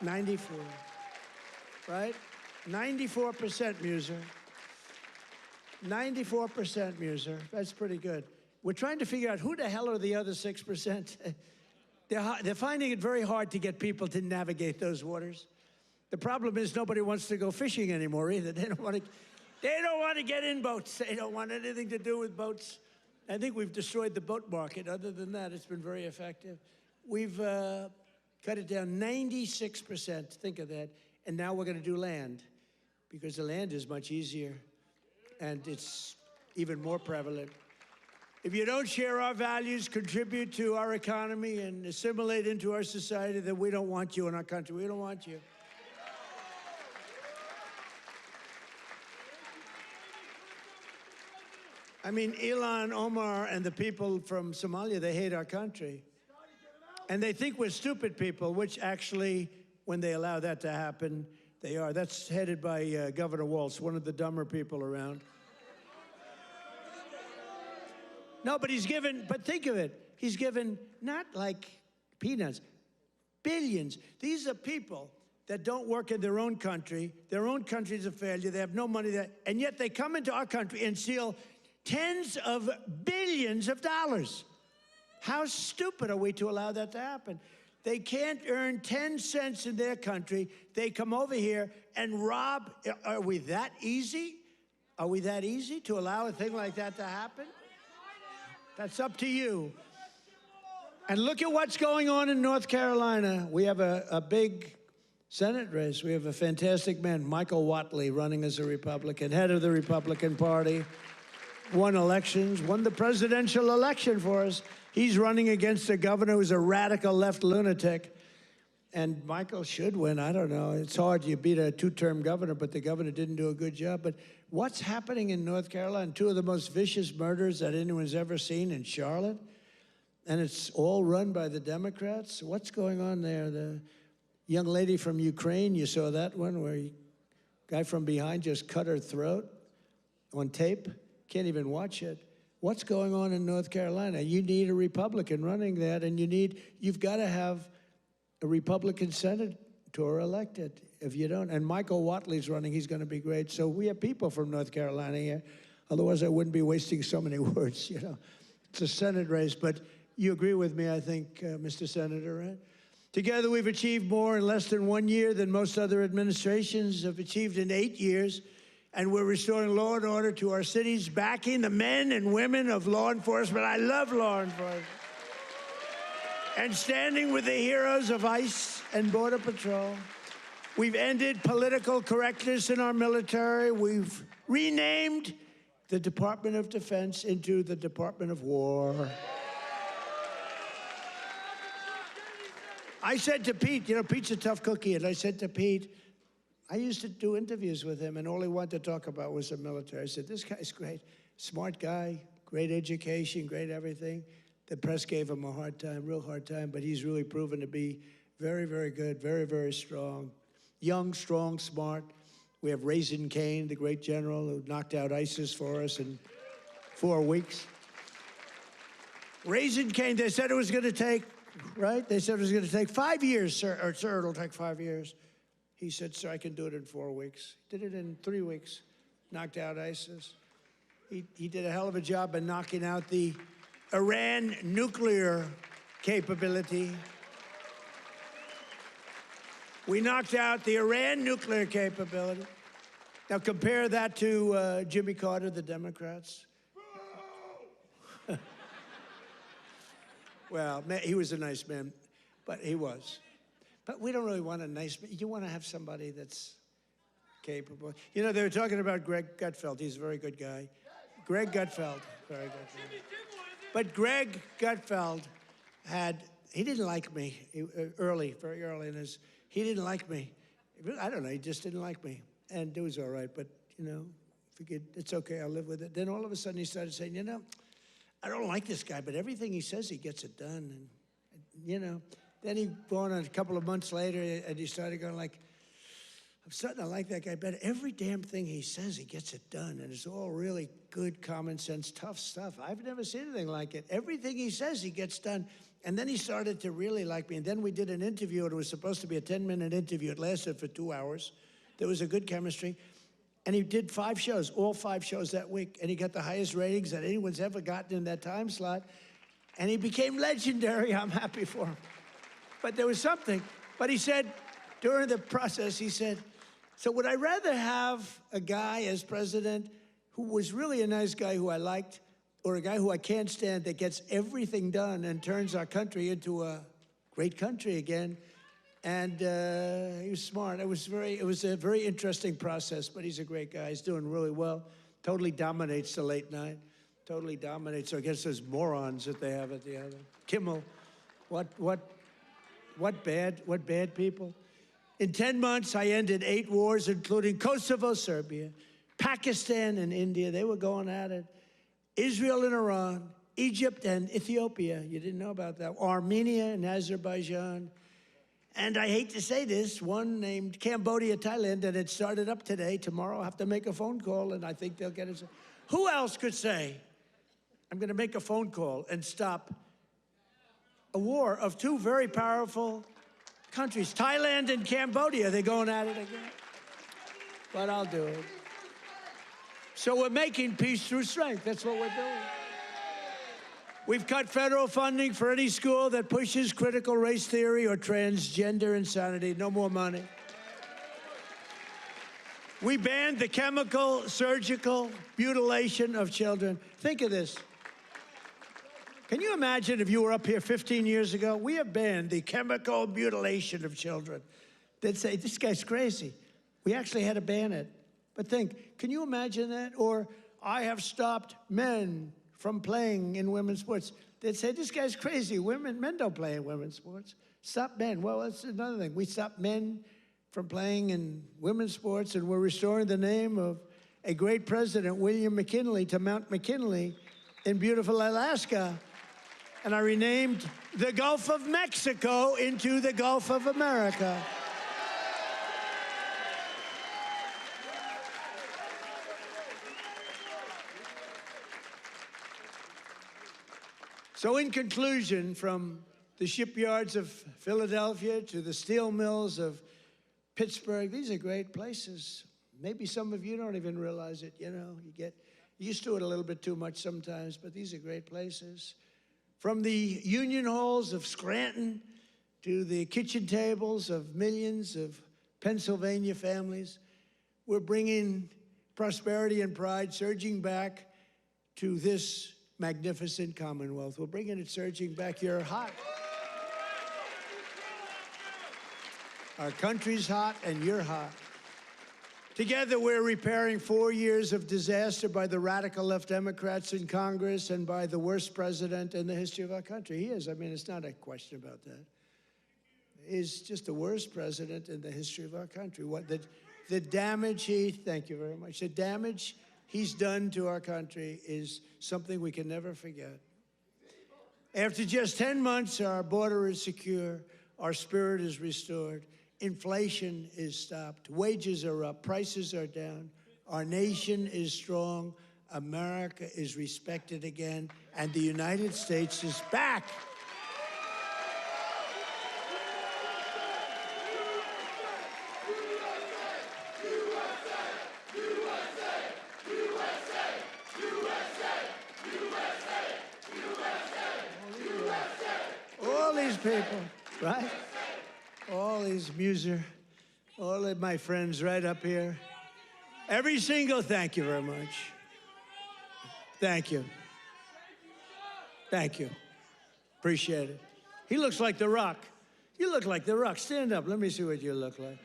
94, right? 94%, Muser. 94%, Muser. That's pretty good. We're trying to figure out who the hell are the other 6%. They're finding it very hard to get people to navigate those waters. The problem is nobody wants to go fishing anymore either. They don't want to get in boats. They don't want anything to do with boats. I think we've destroyed the boat market. Other than that, it's been very effective. We've cut it down 96%. Think of that. And now we're going to do land, because the land is much easier, and it's even more prevalent. If you don't share our values, contribute to our economy, and assimilate into our society, then we don't want you in our country. We don't want you. I mean, Ilhan Omar and the people from Somalia, they hate our country. And they think we're stupid people, which actually, when they allow that to happen, they are. That's headed by Governor Walz, one of the dumber people around. No, but but think of it. He's given not like peanuts, billions. These are people that don't work in their own country. Their own country's a failure. They have no money there. And yet they come into our country and steal tens of billions of dollars. How stupid are we to allow that to happen? They can't earn 10 cents in their country. They come over here and rob. Are we that easy? Are we that easy to allow a thing like that to happen? That's up to you. And look at what's going on in North Carolina. We have a big Senate race. We have a fantastic man, Michael Whatley, running as a Republican, head of the Republican Party. Won elections, won the presidential election for us. He's running against a governor who's a radical left lunatic. And Michael should win. I don't know. It's hard. You beat a two-term governor, but the governor didn't do a good job. But what's happening in North Carolina? Two of the most vicious murders that anyone's ever seen in Charlotte. And it's all run by the Democrats. What's going on there? The young lady from Ukraine, you saw that one where a guy from behind just cut her throat on tape. Can't even watch it. What's going on in North Carolina? You need a Republican running that, and you've got to have a Republican senator elected. If you don't, and Michael Whatley's running, he's going to be great. So we have people from North Carolina here. Otherwise, I wouldn't be wasting so many words, you know. It's a Senate race, but you agree with me, I think, Mr. Senator, right? Together, we've achieved more in less than 1 year than most other administrations have achieved in 8 years. And we're restoring law and order to our cities, backing the men and women of law enforcement. I love law enforcement. And standing with the heroes of ICE and Border Patrol. We've ended political correctness in our military. We've renamed the Department of Defense into the Department of War. I said to Pete, you know, Pete's a tough cookie, and I said to Pete, I used to do interviews with him, and all he wanted to talk about was the military. I said, this guy's great, smart guy, great education, great everything. The press gave him a hard time, real hard time, but he's really proven to be very, very good, very, very strong. Young, strong, smart. We have Raisin Cain, the great general who knocked out ISIS for us in 4 weeks. Raisin Cain, they said it was going to take, right? They said it was going to take 5 years, sir, or sir, it'll take 5 years. He said, sir, I can do it in 4 weeks. Did it in 3 weeks, knocked out ISIS. He did a hell of a job in knocking out the Iran nuclear capability. We knocked out the Iran nuclear capability. Now compare that to Jimmy Carter, the Democrats. Well, he was a nice man, but he was. But we don't really want a nice man. You want to have somebody that's capable. You know, they were talking about Greg Gutfeld. He's a very good guy. Greg Gutfeld. Very good. But Greg Gutfeld he didn't like me very early in his, he didn't like me. I don't know, he just didn't like me. And it was all right, but, you know, figured it's okay, I'll live with it. Then all of a sudden he started saying, you know, I don't like this guy, but everything he says, he gets it done. And you know, then he went on a couple of months later, and he started going like, I'm starting to like that guy better. Every damn thing he says, he gets it done, and it's all really good, common sense, tough stuff. I've never seen anything like it. Everything he says, he gets done. And then he started to really like me, and then we did an interview. It was supposed to be a 10-minute interview. It lasted for 2 hours. There was a good chemistry. And he did 5 shows, all 5 shows that week, and he got the highest ratings that anyone's ever gotten in that time slot. And he became legendary. I'm happy for him. But there was something. But he said, during the process, he said, so would I rather have a guy as president who was really a nice guy who I liked, or a guy who I can't stand that gets everything done and turns our country into a great country again? And he was smart. It was a very interesting process, but he's a great guy. He's doing really well. Totally dominates the late night. Totally dominates against those morons that they have at the other. Kimmel, what bad people. In 10 months, I ended 8 wars, including Kosovo, Serbia, Pakistan and India. They were going at it. Israel and Iran, Egypt and Ethiopia. You didn't know about that. Armenia and Azerbaijan. And I hate to say this, one named Cambodia, Thailand, and it started up today. Tomorrow I'll have to make a phone call, and I think they'll get it. Who else could say, I'm going to make a phone call and stop a war of 2 very powerful countries, Thailand and Cambodia? They're going at it again. But I'll do it. So we're making peace through strength. That's what we're doing. We've cut federal funding for any school that pushes critical race theory or transgender insanity. No more money. We banned the chemical, surgical mutilation of children. Think of this. Can you imagine if you were up here 15 years ago? We have banned the chemical mutilation of children. They'd say, this guy's crazy. We actually had to ban it. But think, can you imagine that? Or I have stopped men from playing in women's sports. They'd say, this guy's crazy. Men don't play in women's sports. Stop men. Well, that's another thing. We stopped men from playing in women's sports, and we're restoring the name of a great president, William McKinley, to Mount McKinley in beautiful Alaska. And I renamed the Gulf of Mexico into the Gulf of America. So in conclusion, from the shipyards of Philadelphia to the steel mills of Pittsburgh, these are great places. Maybe some of you don't even realize it, you know. You get used to it a little bit too much sometimes, but these are great places. From the union halls of Scranton to the kitchen tables of millions of Pennsylvania families, we're bringing prosperity and pride surging back to this magnificent Commonwealth. We're bringing it surging back. You're hot. Our country's hot, and you're hot. Together, we're repairing 4 years of disaster by the radical left Democrats in Congress and by the worst president in the history of our country. He is. I mean, it's not a question about that. He's just the worst president in the history of our country. The damage thank you very much. The damage he's done to our country is something we can never forget. After just 10 months, our border is secure, our spirit is restored, inflation is stopped, wages are up, prices are down, our nation is strong, America is respected again, and the United States is back. People, right? All these all of my friends right up here. Every single, thank you very much. Thank you. Thank you. Appreciate it. He looks like The Rock. You look like The Rock. Stand up. Let me see what you look like.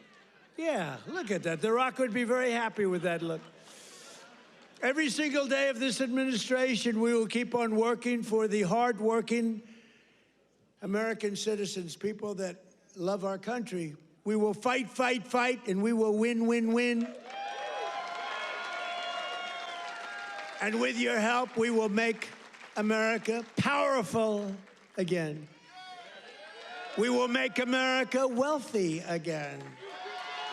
Yeah, look at that. The Rock would be very happy with that look. Every single day of this administration, we will keep on working for the hard-working American citizens, people that love our country. We will fight, fight, fight, and we will win, win, win. And with your help, we will make America powerful again. We will make America wealthy again.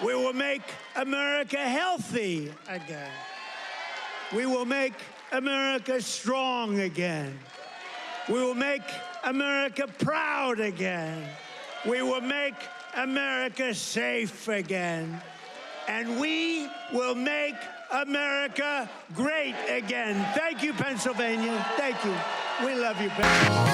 We will make America healthy again. We will make America strong again. We will make America proud again. We will make America safe again. And we will make America great again. Thank you, Pennsylvania. Thank you. We love you, Pennsylvania.